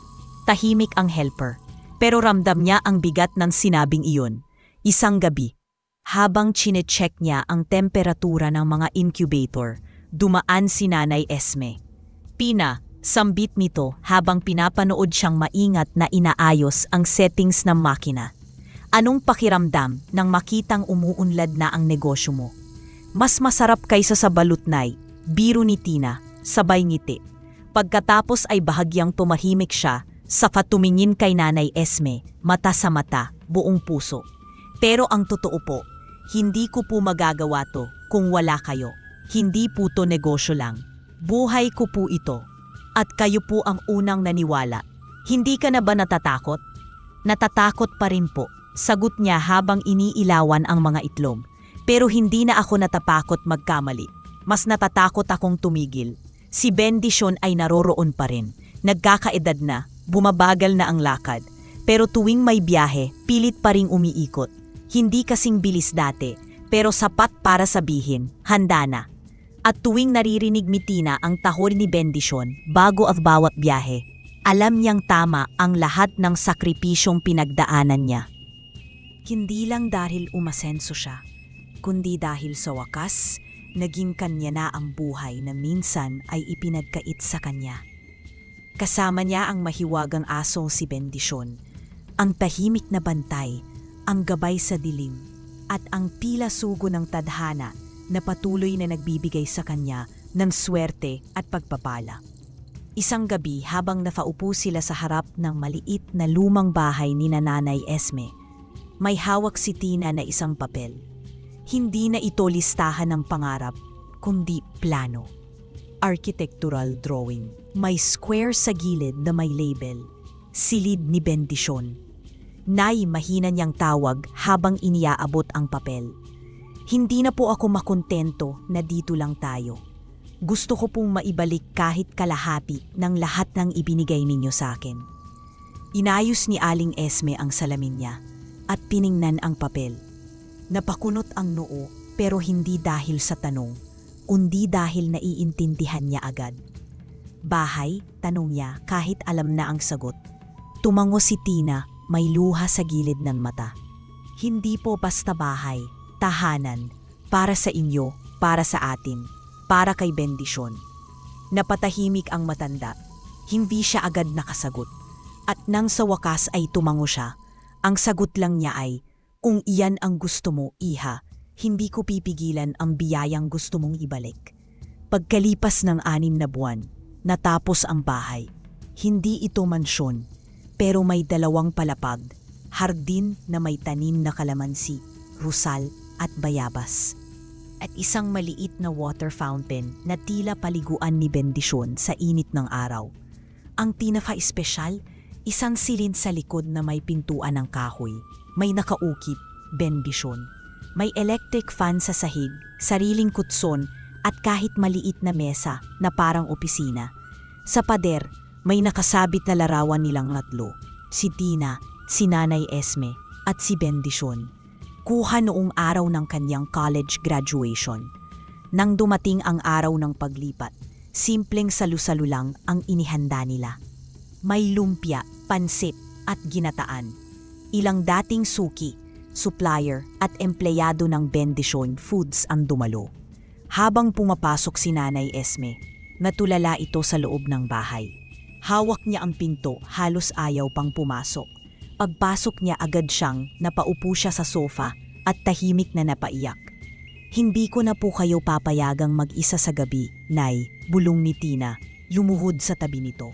Tahimik ang helper, pero ramdam niya ang bigat ng sinabing iyon. Isang gabi, habang chinecheck niya ang temperatura ng mga incubator, dumaan si Nanay Esme. Pina, sambit nito habang pinapanood siyang maingat na inaayos ang settings ng makina. Anong pakiramdam nang makitang umuunlad na ang negosyo mo? Mas masarap kaysa sa balutnay, biro ni Tina, sabay ngiti. Pagkatapos ay bahagyang tumahimik siya, saka tumingin kay Nanay Esme, mata sa mata, buong puso. Pero ang totoo po, hindi ko po magagawa to kung wala kayo. Hindi po to negosyo lang. Buhay ko po ito. At kayo po ang unang naniwala. Hindi ka na ba natatakot? Natatakot pa rin po, sagot niya habang iniilawan ang mga itlog. Pero hindi na ako natapakot magkamali. Mas natatakot akong tumigil. Si Bendisyon ay naroroon pa rin. Nagkakaedad na, bumabagal na ang lakad. Pero tuwing may biyahe, pilit pa ring umiikot. Hindi kasing bilis dati, pero sapat para sabihin, handa na. At tuwing naririnig ni Tina ang tahol ni Bendisyon bago ang bawat biyahe, alam niyang tama ang lahat ng sakripisyong pinagdaanan niya. Hindi lang dahil umasenso siya, kundi dahil sa wakas, naging kanya na ang buhay na minsan ay ipinagkait sa kanya. Kasama niya ang mahiwagang asong si Bendisyon, ang tahimik na bantay, ang gabay sa dilim, at ang tila sugo ng tadhana na patuloy na nagbibigay sa kanya ng swerte at pagpapala. Isang gabi habang nafaupo sila sa harap ng maliit na lumang bahay ni Nanay Esme, may hawak si Tina na isang papel. Hindi na ito listahan ng pangarap, kundi plano. Architectural drawing. May square sa gilid na may label, Silid ni Bendisyon. Nay, mahina niyang tawag habang iniaabot ang papel. Hindi na po ako makontento na dito lang tayo. Gusto ko pong maibalik kahit kalahati ng lahat ng ibinigay ninyo sa akin. Inayos ni Aling Esme ang salamin niya at piningnan ang papel. Napakunot ang noo pero hindi dahil sa tanong, kundi dahil naiintindihan niya agad. Bahay? Tanong niya kahit alam na ang sagot. Tumango si Tina, may luha sa gilid ng mata. Hindi po basta bahay, tahanan, para sa inyo, para sa atin, para kay Bendisyon. Napatahimik ang matanda, hindi siya agad nakasagot. At nang sa wakas ay tumango siya, ang sagot lang niya ay, kung iyan ang gusto mo, iha, hindi ko pipigilan ang biyayang gusto mong ibalik. Pagkalipas ng 6 na buwan, natapos ang bahay. Hindi ito mansyon, pero may 2 palapag, hardin na may tanim na kalamansi, rusal at bayabas. At isang maliit na water fountain na tila paliguan ni Bendisyon sa init ng araw. Ang pinaka-espesyal, isang silid sa likod na may pintuan ng kahoy. May nakaukit, Bendisyon. May electric fan sa sahig, sariling kutson at kahit maliit na mesa na parang opisina. Sa pader, may nakasabit na larawan nilang 3, si Tina, si Nanay Esme, at si Bendisyon. Kuha noong araw ng kanyang college graduation. Nang dumating ang araw ng paglipat, simpleng salu-salu lang ang inihanda nila. May lumpia, pansit, at ginataan. Ilang dating suki, supplier, at empleyado ng Bendisyon Foods ang dumalo. Habang pumapasok si Nanay Esme, natulala ito sa loob ng bahay. Hawak niya ang pinto, halos ayaw pang pumasok. Pagpasok niya agad siyang napaupo siya sa sofa at tahimik na napaiyak. Hindi ko na po kayo papayagang mag-isa sa gabi, Nay, bulong ni Tina, lumuhod sa tabi nito.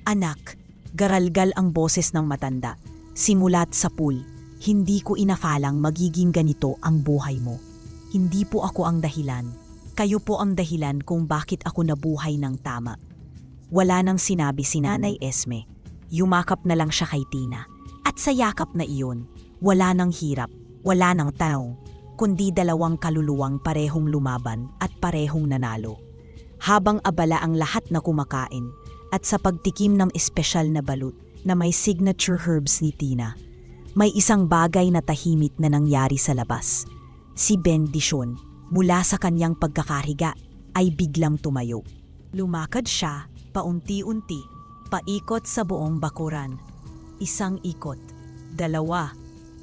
Anak, garalgal ang boses ng matanda. Simulat sa pool, hindi ko inakalang magiging ganito ang buhay mo. Hindi po ako ang dahilan. Kayo po ang dahilan kung bakit ako nabuhay ng tama. Wala nang sinabi si Nanay Esme. Yumakap na lang siya kay Tina. At sa yakap na iyon, wala nang hirap, wala nang tanong, kundi dalawang kaluluwang parehong lumaban at parehong nanalo. Habang abala ang lahat na kumakain at sa pagtikim ng espesyal na balut na may signature herbs ni Tina, may isang bagay na tahimik na nangyari sa labas. Si Bendisyon, mula sa kanyang pagkakahiga, ay biglang tumayo. Lumakad siya, paunti-unti, paikot sa buong bakuran. Isang ikot, 2,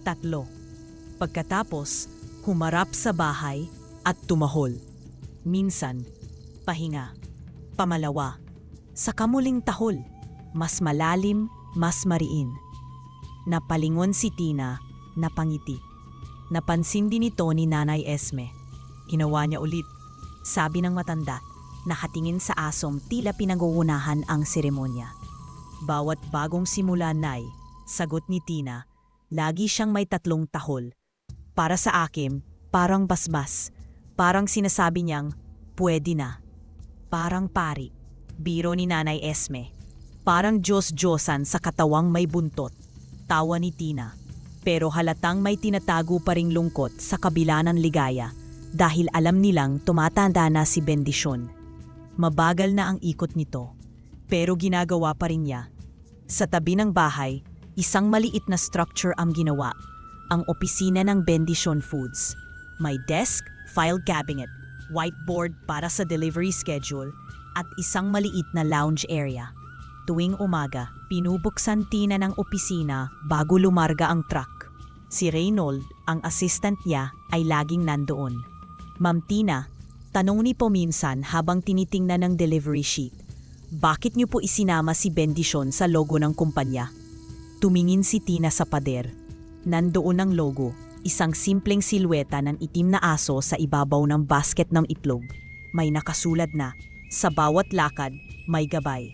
3. Pagkatapos, humarap sa bahay at tumahol. Minsan, pahinga. Pamalawa, sa kamuling tahol, mas malalim, mas mariin. Napalingon si Tina, napangiti. Napansin din ito ni Nanay Esme. Ginawa niya ulit. Sabi ng matanda, nakatingin sa asom tila pinag-uunahan ang seremonya. Bawat bagong simula, Nay, sagot ni Tina, lagi siyang may 3 tahol. Para sa akin, parang basbas. Parang sinasabi niyang, pwede na. Parang pari. Biro ni Nanay Esme. Parang Diyos-Diyosan sa katawang may buntot. Tawa ni Tina. Pero halatang may tinatago pa ring lungkot sa kabila ng ligaya dahil alam nilang tumatanda na si Bendisyon. Mabagal na ang ikot nito, pero ginagawa pa rin niya. Sa tabi ng bahay, isang maliit na structure ang ginawa, ang opisina ng Bendisyon Foods. May desk, file cabinet, whiteboard para sa delivery schedule, at isang maliit na lounge area. Tuwing umaga, pinubuksan Tina ng opisina bago lumarga ang truck. Si Reynold, ang assistant niya, ay laging nandoon. Ma'am Tina, tanong ni po minsan habang tinitingnan ng delivery sheet, bakit niyo po isinama si Bendisyon sa logo ng kumpanya? Tumingin si Tina sa pader. Nandoon ang logo, isang simpleng silweta ng itim na aso sa ibabaw ng basket ng itlog. May nakasulat na, sa bawat lakad, may gabay.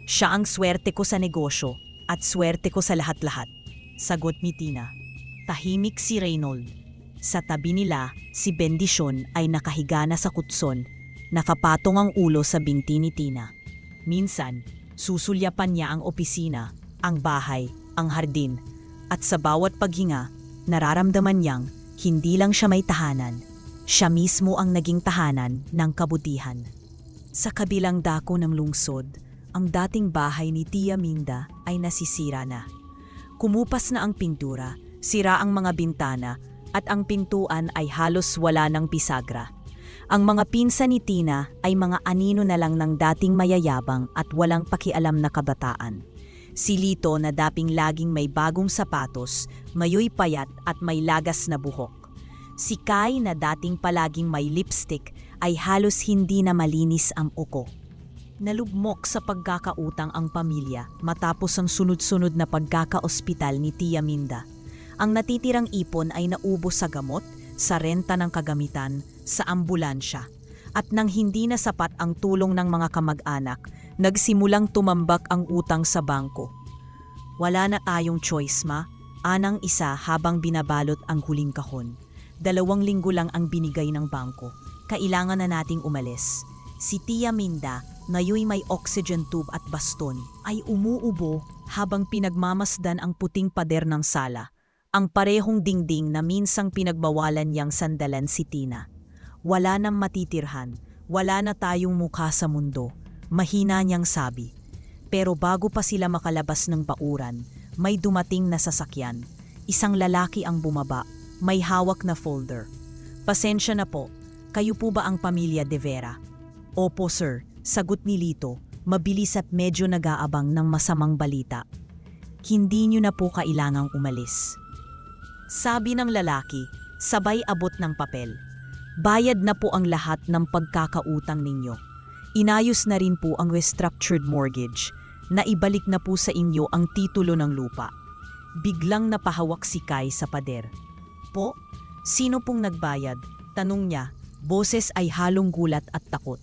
Siya ang swerte ko sa negosyo at swerte ko sa lahat-lahat, sagot ni Tina. Tahimik si Reynold. Sa tabi nila, si Bendisyon ay nakahiga na sa kutson, nakapatong ang ulo sa binti ni Tina. Minsan, susulyapan niya ang opisina, ang bahay, ang hardin, at sa bawat paghinga, nararamdaman niyang hindi lang siya may tahanan, siya mismo ang naging tahanan ng kabutihan. Sa kabilang dako ng lungsod, ang dating bahay ni Tia Minda ay nasisira na. Kumupas na ang pintura, sira ang mga bintana, at ang pintuan ay halos wala ng bisagra. Ang mga pinsan ni Tina ay mga anino na lang ng dating mayayabang at walang pakialam na kabataan. Si Lito na dating laging may bagong sapatos, mayoy payat at may lagas na buhok. Si Kai na dating palaging may lipstick ay halos hindi na malinis ang uko. Nalugmok sa pagkakautang ang pamilya matapos ang sunod-sunod na pagkakaospital ni Tia Minda. Ang natitirang ipon ay naubos sa gamot, sa renta ng kagamitan, sa ambulansya. At nang hindi na sapat ang tulong ng mga kamag-anak, nagsimulang tumambak ang utang sa bangko. Wala na tayong choice, ma, anang isa habang binabalot ang huling kahon. 2 linggo lang ang binigay ng bangko. Kailangan na nating umalis. Si Tia Minda, ngayoy may oxygen tube at baston, ay umuubo habang pinagmamasdan ang puting pader ng sala. Ang parehong dingding na minsang pinagbawalan niyang sandalan si Tina. Wala nang matitirhan, wala na tayong mukha sa mundo, mahina niyang sabi. Pero bago pa sila makalabas ng bauran, may dumating na sasakyan. Isang lalaki ang bumaba, may hawak na folder. Pasensya na po, kayo po ba ang pamilya De Vera? Opo sir, sagot ni Lito, mabilis at medyo nag-aabang ng masamang balita. Hindi niyo na po kailangang umalis. Sabi ng lalaki, sabay abot ng papel. Bayad na po ang lahat ng pagkakautang ninyo. Inayos na rin po ang restructured mortgage. Naibalik na po sa inyo ang titulo ng lupa. Biglang napahawak si Kai sa pader. Po, sino pong nagbayad? Tanong niya, boses ay halong gulat at takot.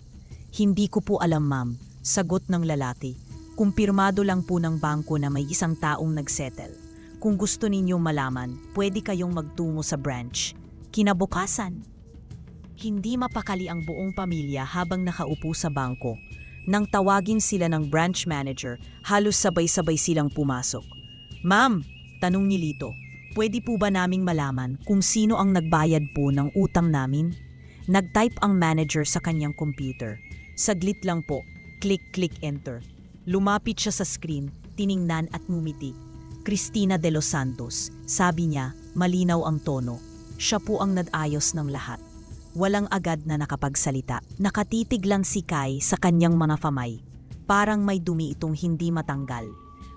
Hindi ko po alam ma'am, sagot ng lalaki. Kumpirmado lang po ng bangko na may isang taong nagsettle. Kung gusto ninyong malaman, pwede kayong magtungo sa branch. Kinabukasan. Hindi mapakali ang buong pamilya habang nakaupo sa bangko. Nang tawagin sila ng branch manager, halos sabay-sabay silang pumasok. "Ma'am," tanong ni Lito, "pwede po ba naming malaman kung sino ang nagbayad po ng utang namin?" Nag-type ang manager sa kanyang computer. Saglit lang po, click enter. Lumapit siya sa screen, tiningnan at ngumiti. "Cristina de los Santos," sabi niya, malinaw ang tono. Siya po ang nag-ayos ng lahat. Walang agad na nakapagsalita. Nakatitig lang si Kai sa kanyang mga kamay. Parang may dumi itong hindi matanggal.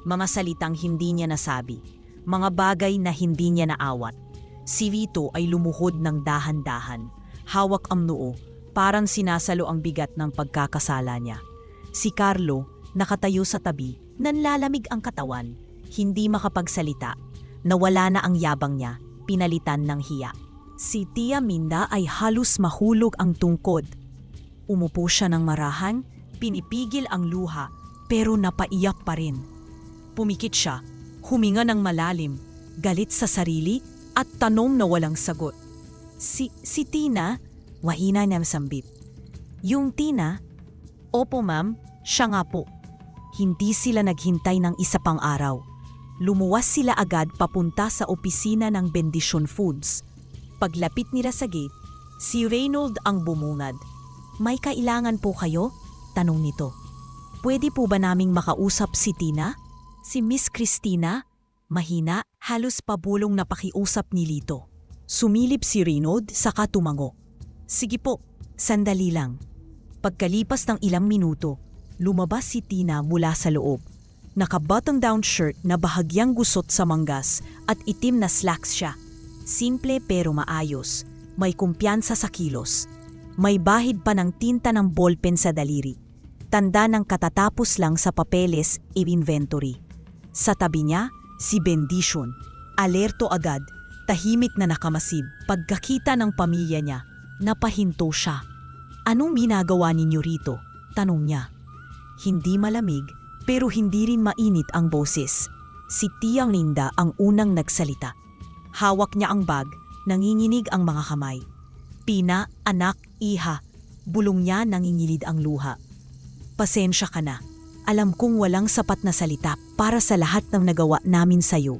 Mga salitang hindi niya nasabi. Mga bagay na hindi niya naawat. Si Vito ay lumuhod ng dahan-dahan. Hawak ang noo, parang sinasalo ang bigat ng pagkakasala niya. Si Carlo, nakatayo sa tabi, nanlalamig ang katawan. Hindi makapagsalita. Nawala na ang yabang niya, pinalitan ng hiya. Si Tia Minda ay halos mahulog ang tungkod. Umupo siya ng marahan, pinipigil ang luha, pero napaiyak pa rin. Pumikit siya, huminga ng malalim, galit sa sarili at tanong na walang sagot. Si Tina? Wahina niya sambit. "Yung Tina?" "Opo ma'am, siya nga po." Hindi sila naghintay ng isa pang araw. Lumuwas sila agad papunta sa opisina ng Bendition Foods. Paglapit nila sa gate, si Reynold ang bumungad. "May kailangan po kayo?" tanong nito. "Pwede po ba naming makausap si Tina?" "Si Miss Cristina?" Mahina, halos pabulong na pakiusap ni Lito. Sumilip si Reynold saka tumango. "Sige po, sandali lang." Pagkalipas ng ilang minuto, lumabas si Tina mula sa loob. Naka-button-down shirt na bahagyang gusot sa manggas at itim na slacks siya. Simple pero maayos, may kumpiyansa sa kilos. May bahid pa ng tinta ng ballpen sa daliri. Tanda ng katatapos lang sa papeles i-inventory. Sa tabi niya, si Bendition. Alerto agad, tahimik na nakamasid. Pagkakita ng pamilya niya, napahinto siya. "Anong ginagawa ninyo rito?" tanong niya. Hindi malamig, pero hindi rin mainit ang boses. Si Tia Minda ang unang nagsalita. Hawak niya ang bag, nanginginig ang mga kamay. "Pina, anak, iha." Bulong niya, nangingilid ang luha. "Pasensya ka na. Alam kong walang sapat na salita para sa lahat ng nagawa namin sa'yo.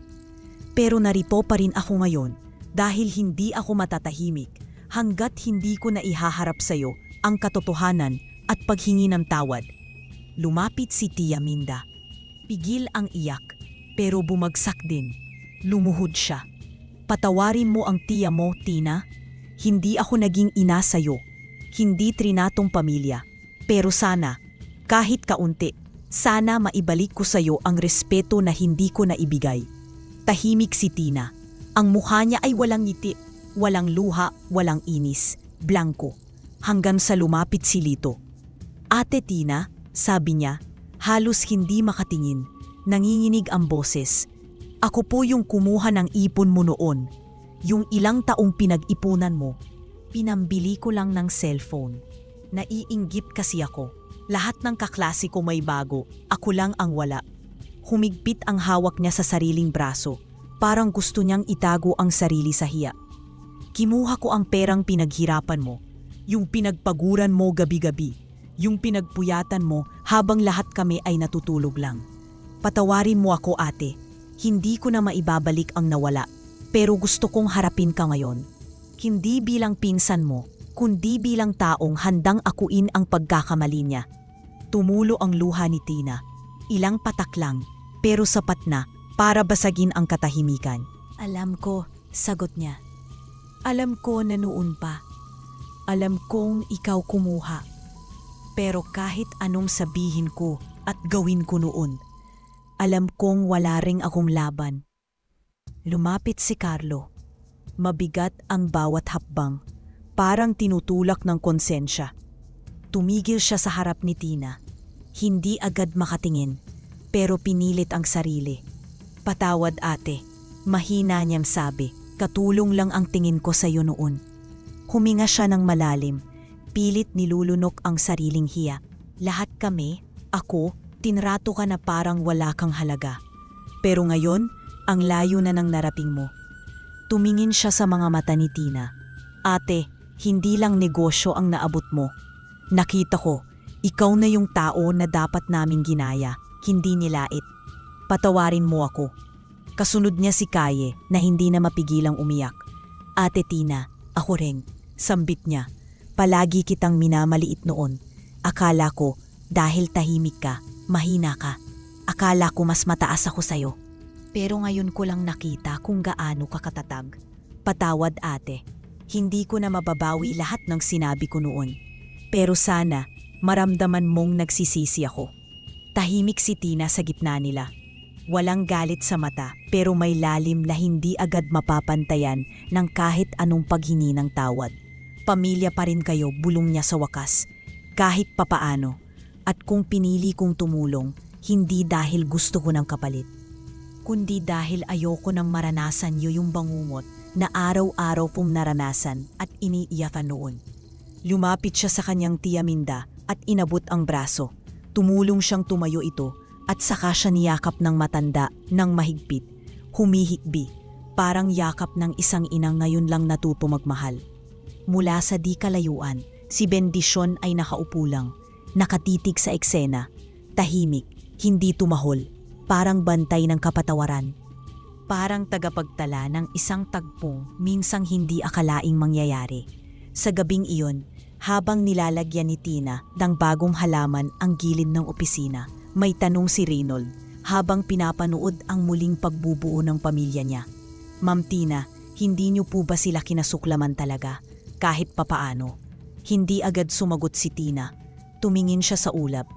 Pero narito pa rin ako ngayon dahil hindi ako matatahimik hanggat hindi ko na ihaharap sa'yo ang katotohanan at paghingi ng tawad." Lumapit si Tia Minda. Pigil ang iyak, pero bumagsak din. Lumuhod siya. "Patawarin mo ang tiya mo, Tina. Hindi ako naging ina sa'yo. Hindi trinatong pamilya. Pero sana, kahit kaunti, sana maibalik ko sa'yo ang respeto na hindi ko naibigay." Tahimik si Tina. Ang mukha niya ay walang ngiti, walang luha, walang inis. Blanko. Hanggang sa lumapit si Lito. "Ate Tina," sabi niya, halos hindi makatingin. Nanginginig ang boses. "Ako po yung kumuha ng ipon mo noon. Yung ilang taong pinag-ipunan mo. Pinambili ko lang ng cellphone. Naiinggit kasi ako. Lahat ng kaklase ko may bago, ako lang ang wala." Humigpit ang hawak niya sa sariling braso. Parang gusto niyang itago ang sarili sa hiya. "Kimuha ko ang perang pinaghirapan mo. Yung pinagpaguran mo gabi-gabi. Yung pinagpuyatan mo habang lahat kami ay natutulog lang. Patawarin mo ako, ate. Hindi ko na maibabalik ang nawala, pero gusto kong harapin ka ngayon. Hindi bilang pinsan mo, kundi bilang taong handang akuin ang pagkakamali niya." Tumulo ang luha ni Tina. Ilang patak lang, pero sapat na para basagin ang katahimikan. "Alam ko," sagot niya. "Alam ko na noon pa. Alam kong ikaw kumuha. Pero kahit anong sabihin ko at gawin ko noon, alam kong wala ring akong laban." Lumapit si Carlo. Mabigat ang bawat hakbang, parang tinutulak ng konsensya. Tumigil siya sa harap ni Tina. Hindi agad makatingin, pero pinilit ang sarili. "Patawad, ate," mahina niyang sabi. "Katulong lang ang tingin ko sa iyo noon." Huminga siya ng malalim, pilit nilulunok ang sariling hiya. "Lahat kami, ako, tinrato ka na parang wala kang halaga. Pero ngayon, ang layo na ng narating mo." Tumingin siya sa mga mata ni Tina. "Ate, hindi lang negosyo ang naabot mo. Nakita ko, Ikaw na yung tao na dapat naming ginaya, hindi nilait. Patawarin mo ako. Kasunod niya si Kaye na hindi na mapigilang umiyak. Ate Tina, ako rin. Sambit niya. Palagi kitang minamaliit noon. Akala ko, dahil tahimik ka, mahina ka. Akala ko mas mataas ako sa'yo. Pero ngayon ko lang nakita kung gaano ka katatag. Patawad ate. Hindi ko na mababawi lahat ng sinabi ko noon. Pero sana, maramdaman mong nagsisisi ako. Tahimik si Tina sa gitna nila. Walang galit sa mata pero may lalim na hindi agad mapapantayan ng kahit anong paghingi ng tawad. Pamilya pa rin kayo, bulong niya sa wakas. Kahit papaano. At kung pinili kong tumulong, hindi dahil gusto ko ng kapalit. Kundi dahil ayoko nang maranasan niyo yung bangungot na araw-araw kong naranasan at iniiyakan noon. Lumapit siya sa kanyang tiya Minda at inabot ang braso. Tumulong siyang tumayo ito at saka siya niyakap ng matanda ng mahigpit. Humihikbi, parang yakap ng isang inang ngayon lang natuto magmahal. Mula sa di kalayuan, si Bendisyon ay nakaupo lang, nakatitig sa eksena, tahimik, hindi tumahol, parang bantay ng kapatawaran. Parang tagapagtala ng isang tagpong minsang hindi akalaing mangyayari. Sa gabing iyon, habang nilalagyan ni Tina ng bagong halaman ang gilid ng opisina, may tanong si Reynold habang pinapanood ang muling pagbubuo ng pamilya niya. Ma'am Tina, hindi niyo po ba sila kinasuklaman talaga? Kahit papaano. Hindi agad sumagot si Tina. Tumingin siya sa ulap.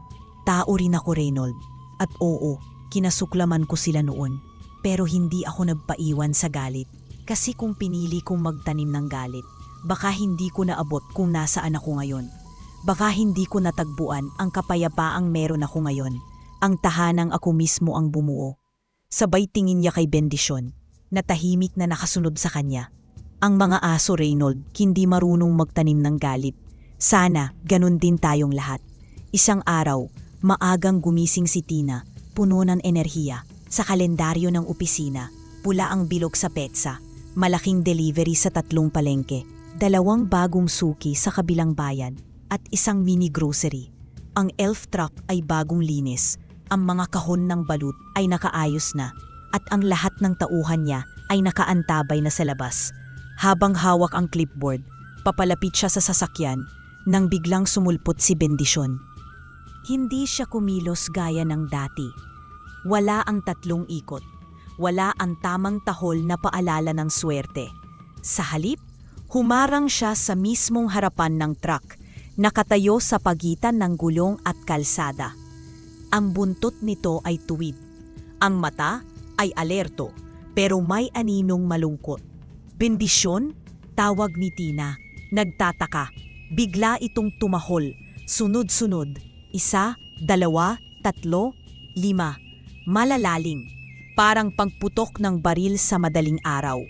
Tao rin ako, Reynold. At oo, kinasuklaman ko sila noon. Pero hindi ako nagpaiwan sa galit. Kasi kung pinili kong magtanim ng galit, baka hindi ko naabot kung nasaan ako ngayon. Baka hindi ko natagpuan ang kapayapaang meron ako ngayon. Ang tahanang ako mismo ang bumuo. Sabay tingin niya kay Bendisyon, na tahimik na nakasunod sa kanya. Ang mga aso, Reynold, hindi marunong magtanim ng galit. Sana, ganun din tayong lahat. Isang araw, maagang gumising si Tina, puno ng enerhiya. Sa kalendaryo ng opisina, pula ang bilog sa petsa, malaking delivery sa 3 palengke, 2 bagong suki sa kabilang bayan, at isang mini grocery. Ang elf truck ay bagong linis, ang mga kahon ng balut ay nakaayos na, at ang lahat ng tauhan niya ay nakaantabay na sa labas. Habang hawak ang clipboard, papalapit siya sa sasakyan nang biglang sumulpot si Bendisyon. Hindi siya kumilos gaya ng dati. Wala ang 3 ikot. Wala ang tamang tahol na paalala ng swerte. Sa halip, humarang siya sa mismong harapan ng truck, nakatayo sa pagitan ng gulong at kalsada. Ang buntot nito ay tuwid. Ang mata ay alerto, pero may aninong malungkot. Bendisyon? Tawag ni Tina. Nagtataka. Bigla itong tumahol. Sunod-sunod. 1, 2, 3, 5. Malalalim, parang pagputok ng baril sa madaling araw.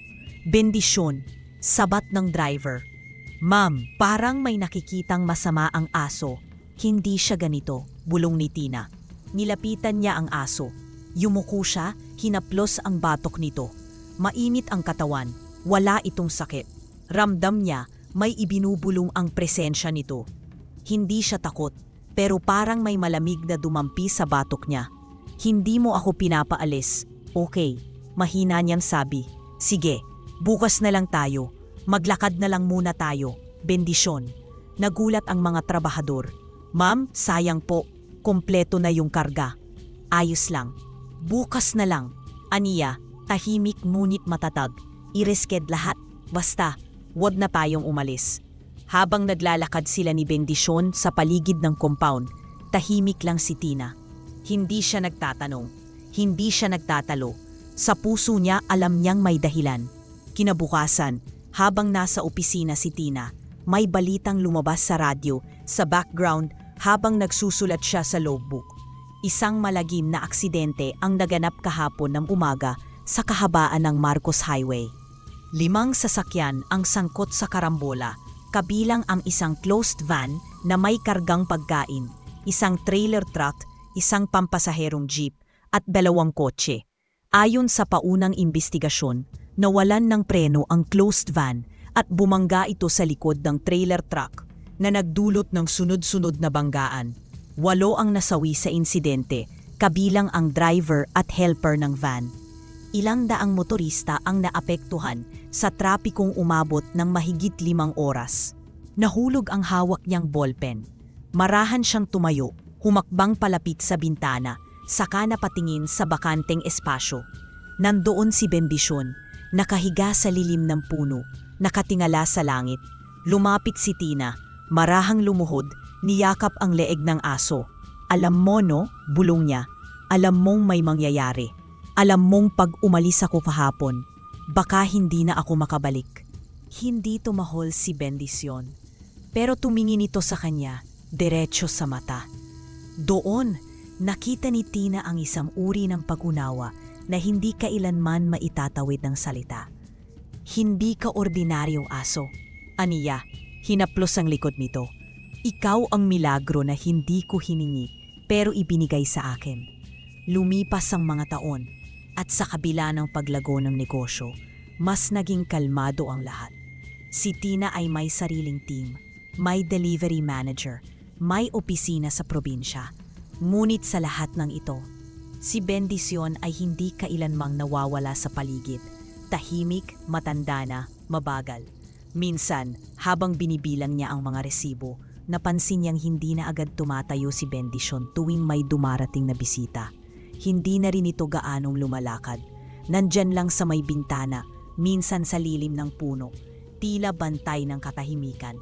Bendisyon, sabat ng driver. Ma'am, parang may nakikitang masama ang aso. Hindi siya ganito, bulong ni Tina. Nilapitan niya ang aso. Yumuko siya, hinaplos ang batok nito. Mainit ang katawan, wala itong sakit. Ramdam niya, may ibinubulong ang presensya nito. Hindi siya takot, pero parang may malamig na dumampi sa batok niya. Hindi mo ako pinapaalis. Okay, mahina niyang sabi. Sige, bukas na lang tayo. Maglakad na lang muna tayo. Bendisyon. Nagulat ang mga trabahador. Ma'am, sayang po. Kompleto na yung karga. Ayos lang. Bukas na lang. Aniya, tahimik ngunit matatag. Iresked lahat. Basta, wag na tayong umalis. Habang naglalakad sila ni Bendisyon sa paligid ng compound, tahimik lang si Tina. Hindi siya nagtatanong. Hindi siya nagtatalo. Sa puso niya alam niyang may dahilan. Kinabukasan, habang nasa opisina si Tina, may balitang lumabas sa radyo sa background habang nagsusulat siya sa logbook. Isang malagim na aksidente ang naganap kahapon ng umaga sa kahabaan ng Marcos Highway. 5 sasakyan ang sangkot sa karambola, kabilang ang isang closed van na may kargang pagkain, isang trailer truck, isang pampasaherong jeep at 2 kotse. Ayon sa paunang imbestigasyon, nawalan ng preno ang closed van at bumangga ito sa likod ng trailer truck na nagdulot ng sunod-sunod na banggaan. 8 ang nasawi sa insidente, kabilang ang driver at helper ng van. Ilang daang motorista ang naapektuhan sa trapikong umabot ng mahigit 5 oras. Nahulog ang hawak niyang ballpen. Marahan siyang tumayo, humakbang palapit sa bintana, saka napatingin sa bakanteng espasyo. Nandoon si Bendisyon, nakahiga sa lilim ng puno, nakatingala sa langit. Lumapit si Tina, marahang lumuhod, niyakap ang leeg ng aso. Alam mo no, bulong niya, alam mong may mangyayari. Alam mong pag umalis ako kahapon, baka hindi na ako makabalik. Hindi tumahol si Bendisyon, pero tumingin ito sa kanya, diretso sa mata. Doon, nakita ni Tina ang isang uri ng pag-unawa na hindi kailanman maitatawid ng salita. Hindi ka ordinaryong aso, aniya, hinaplos ang likod nito. Ikaw ang milagro na hindi ko hiningi pero ibinigay sa akin. Lumipas ang mga taon at sa kabila ng paglago ng negosyo, mas naging kalmado ang lahat. Si Tina ay may sariling team, may delivery manager, may opisina sa probinsya. Ngunit sa lahat ng ito, si Bendisyon ay hindi kailanmang nawawala sa paligid. Tahimik, matanda na, mabagal. Minsan, habang binibilang niya ang mga resibo, napansin niyang hindi na agad tumatayo si Bendisyon tuwing may dumarating na bisita. Hindi na rin ito gaanong lumalakad. Nandyan lang sa may bintana, minsan sa lilim ng puno, tila bantay ng katahimikan.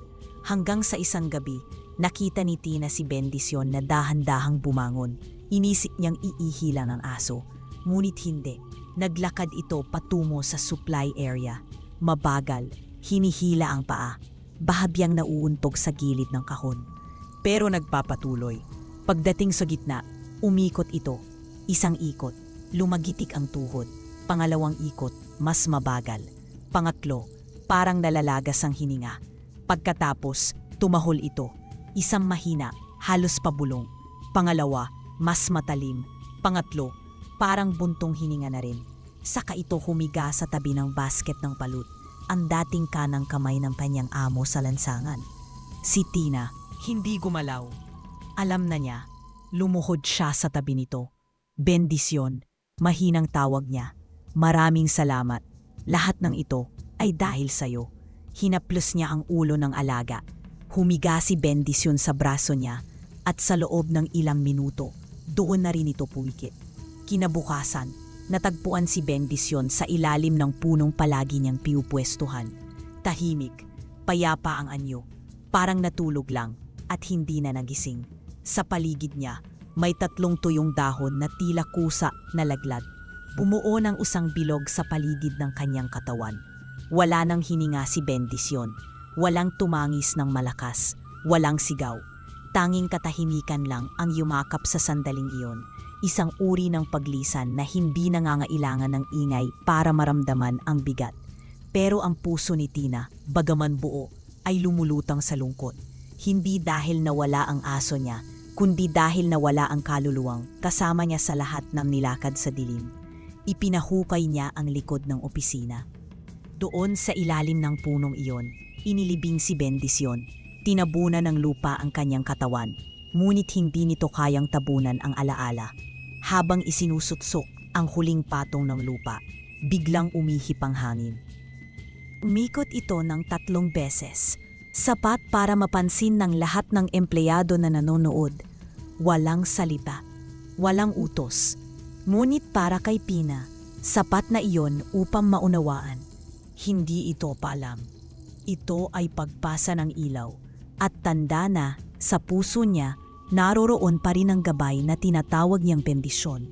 Hanggang sa isang gabi, nakita ni Tina si Bendisyon na dahan-dahang bumangon. Inisip niyang iihila ng aso, ngunit hindi. Naglakad ito patungo sa supply area. Mabagal, hinihila ang paa. Bahagyang nauuntog sa gilid ng kahon. Pero nagpapatuloy. Pagdating sa gitna, umikot ito. Isang ikot, lumagitik ang tuhod. Pangalawang ikot, mas mabagal. Pangatlo, parang nalalagas ang hininga. Pagkatapos, tumahol ito. Isang mahina, halos pabulong. Pangalawa, mas matalim. Pangatlo, parang buntong hininga na rin. Saka ito humiga sa tabi ng basket ng balut, ang dating kanang kamay ng kanyang amo sa lansangan. Si Tina, hindi gumalaw. Alam na niya, lumuhod siya sa tabi nito. Bendisyon, mahinang tawag niya. Maraming salamat. Lahat ng ito ay dahil sa'yo. Hinaplos niya ang ulo ng alaga. Humiga si Bendisyon sa braso niya at sa loob ng ilang minuto, doon na rin ito puwikit. Kinabukasan, natagpuan si Bendisyon sa ilalim ng punong palagi niyang piupwestuhan. Tahimik, payapa ang anyo, parang natulog lang at hindi na nagising. Sa paligid niya, may 3 tuyong dahon na tila kusa na laglag. Bumuo ng usang bilog sa paligid ng kanyang katawan. Wala nang hininga si Bendisyon. Walang tumangis ng malakas. Walang sigaw. Tanging katahimikan lang ang yumakap sa sandaling iyon. Isang uri ng paglisan na hindi nangangailangan ng ingay para maramdaman ang bigat. Pero ang puso ni Tina, bagaman buo, ay lumulutang sa lungkot. Hindi dahil nawala ang aso niya, kundi dahil nawala ang kaluluwang kasama niya sa lahat ng nilakad sa dilim. Ipinahukay niya ang likod ng opisina. Doon sa ilalim ng punong iyon, inilibing si Bendisyon. Tinabunan ng lupa ang kanyang katawan, ngunit hindi nito kayang tabunan ang alaala. Habang isinusutsok ang huling patong ng lupa, biglang umihip ang hangin. Umikot ito ng 3 beses, sapat para mapansin ng lahat ng empleyado na nanonood. Walang salita, walang utos. Ngunit para kay Pina, sapat na iyon upang maunawaan. Hindi ito paalam. Ito ay pagpasa ng ilaw at tanda na sa puso niya naroroon pa rin ang gabay na tinatawag niyang bendisyon.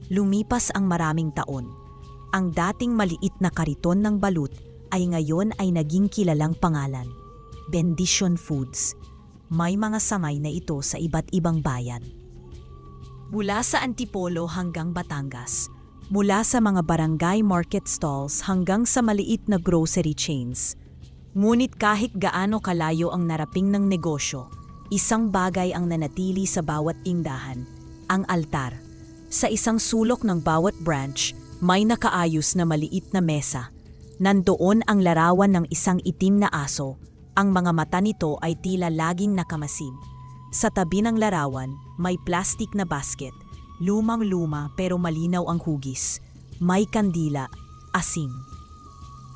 Lumipas ang maraming taon. Ang dating maliit na kariton ng balut ay ngayon ay naging kilalang pangalan, Bendition Foods. May mga samay na ito sa iba't ibang bayan. Mula sa Antipolo hanggang Batangas, mula sa mga barangay market stalls hanggang sa maliit na grocery chains. Ngunit kahit gaano kalayo ang naraping ng negosyo, isang bagay ang nanatili sa bawat tindahan, ang altar. Sa isang sulok ng bawat branch, may nakaayos na maliit na mesa. Nandoon ang larawan ng isang itim na aso. Ang mga mata nito ay tila laging nakamasid. Sa tabi ng larawan, may plastik na basket. Lumang-luma pero malinaw ang hugis. May kandila, asin.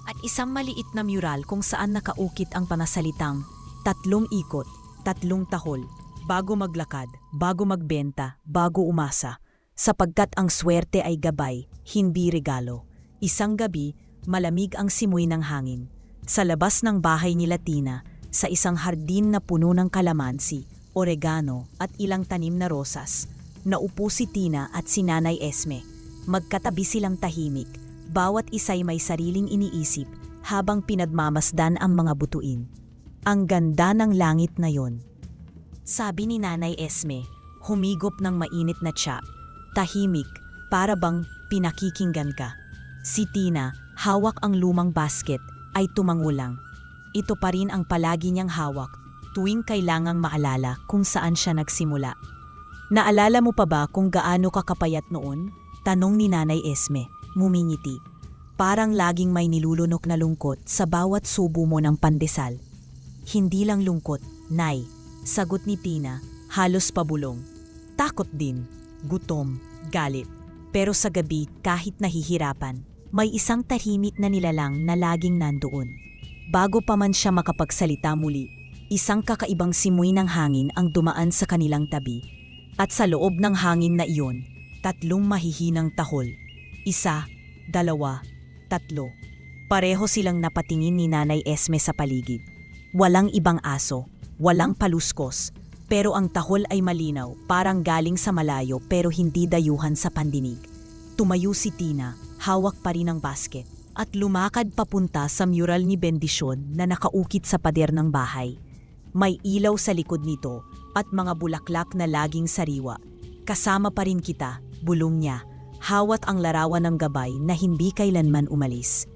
At isang maliit na mural kung saan nakaukit ang panasalitang 3 ikot, 3 tahol, bago maglakad, bago magbenta, bago umasa. Sapagkat ang swerte ay gabay, hindi regalo. Isang gabi, malamig ang simoy ng hangin. Sa labas ng bahay ni Tina, sa isang hardin na puno ng kalamansi, oregano at ilang tanim na rosas, naupo si Tina at si Nanay Esme. Magkatabi silang tahimik, bawat isa'y may sariling iniisip habang pinagmamasdan ang mga butuin. Ang ganda ng langit na yon, sabi ni Nanay Esme, humigop ng mainit na tsa. Tahimik, para bang pinakikinggan ka. Si Tina, hawak ang lumang basket, ay tumangulang. Ito pa rin ang palagi niyang hawak tuwing kailangang maalala kung saan siya nagsimula. Naalala mo pa ba kung gaano ka kapayat noon? Tanong ni Nanay Esme, ngumingiti. Parang laging may nilulunok na lungkot sa bawat subo mo ng pandesal. Hindi lang lungkot, Nay, sagot ni Tina, halos pabulong. Takot din, gutom, galit. Pero sa gabi, kahit nahihirapan, may isang tahimik na nilalang na laging nandoon. Bago pa man siya makapagsalita muli, isang kakaibang simoy ng hangin ang dumaan sa kanilang tabi. At sa loob ng hangin na iyon, 3 mahihinang tahol. 1, 2, 3. Pareho silang napatingin ni Nanay Esme sa paligid. Walang ibang aso, walang paluskos, pero ang tahol ay malinaw, parang galing sa malayo pero hindi dayuhan sa pandinig. Tumayo si Tina, hawak pa rin ang basket, at lumakad papunta sa mural ni Bendisyon na nakaukit sa pader ng bahay. May ilaw sa likod nito at mga bulaklak na laging sariwa. Kasama pa rin kita, bulong niya, hawat ang larawan ng gabay na hindi kailanman umalis.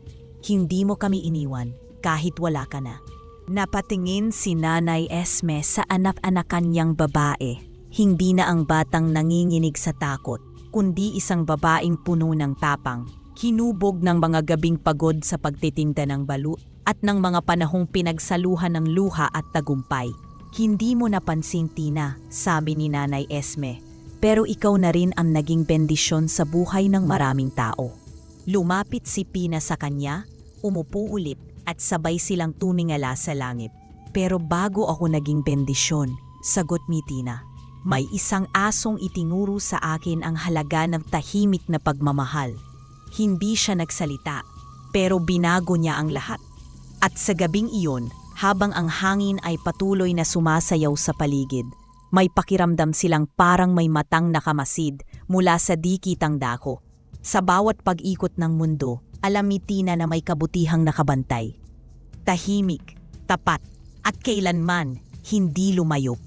Hindi mo kami iniwan kahit wala ka na. Napatingin si Nanay Esme sa anak-anakan niyang babae. Hindi na ang batang nanginginig sa takot, kundi isang babaeng puno ng tapang, hinubog ng mga gabing pagod sa pagtitinda ng balut at ng mga panahong pinagsaluhan ng luha at tagumpay. Hindi mo napansin, Tina, sabi ni Nanay Esme, pero ikaw na rin ang naging bendisyon sa buhay ng maraming tao. Lumapit si Pina sa kanya, umupo ulit at sabay silang tumingala sa langit. Pero bago ako naging bendisyon, sagot ni Tina, may isang asong itinuro sa akin ang halaga ng tahimik na pagmamahal. Hindi siya nagsalita, pero binago niya ang lahat. At sa gabing iyon, habang ang hangin ay patuloy na sumasayaw sa paligid, may pakiramdam silang parang may matang nakamasid mula sa di kitang dako. Sa bawat pag-ikot ng mundo, alam ni Tina na may kabutihang nakabantay. Tahimik, tapat, at kailanman hindi lumayop.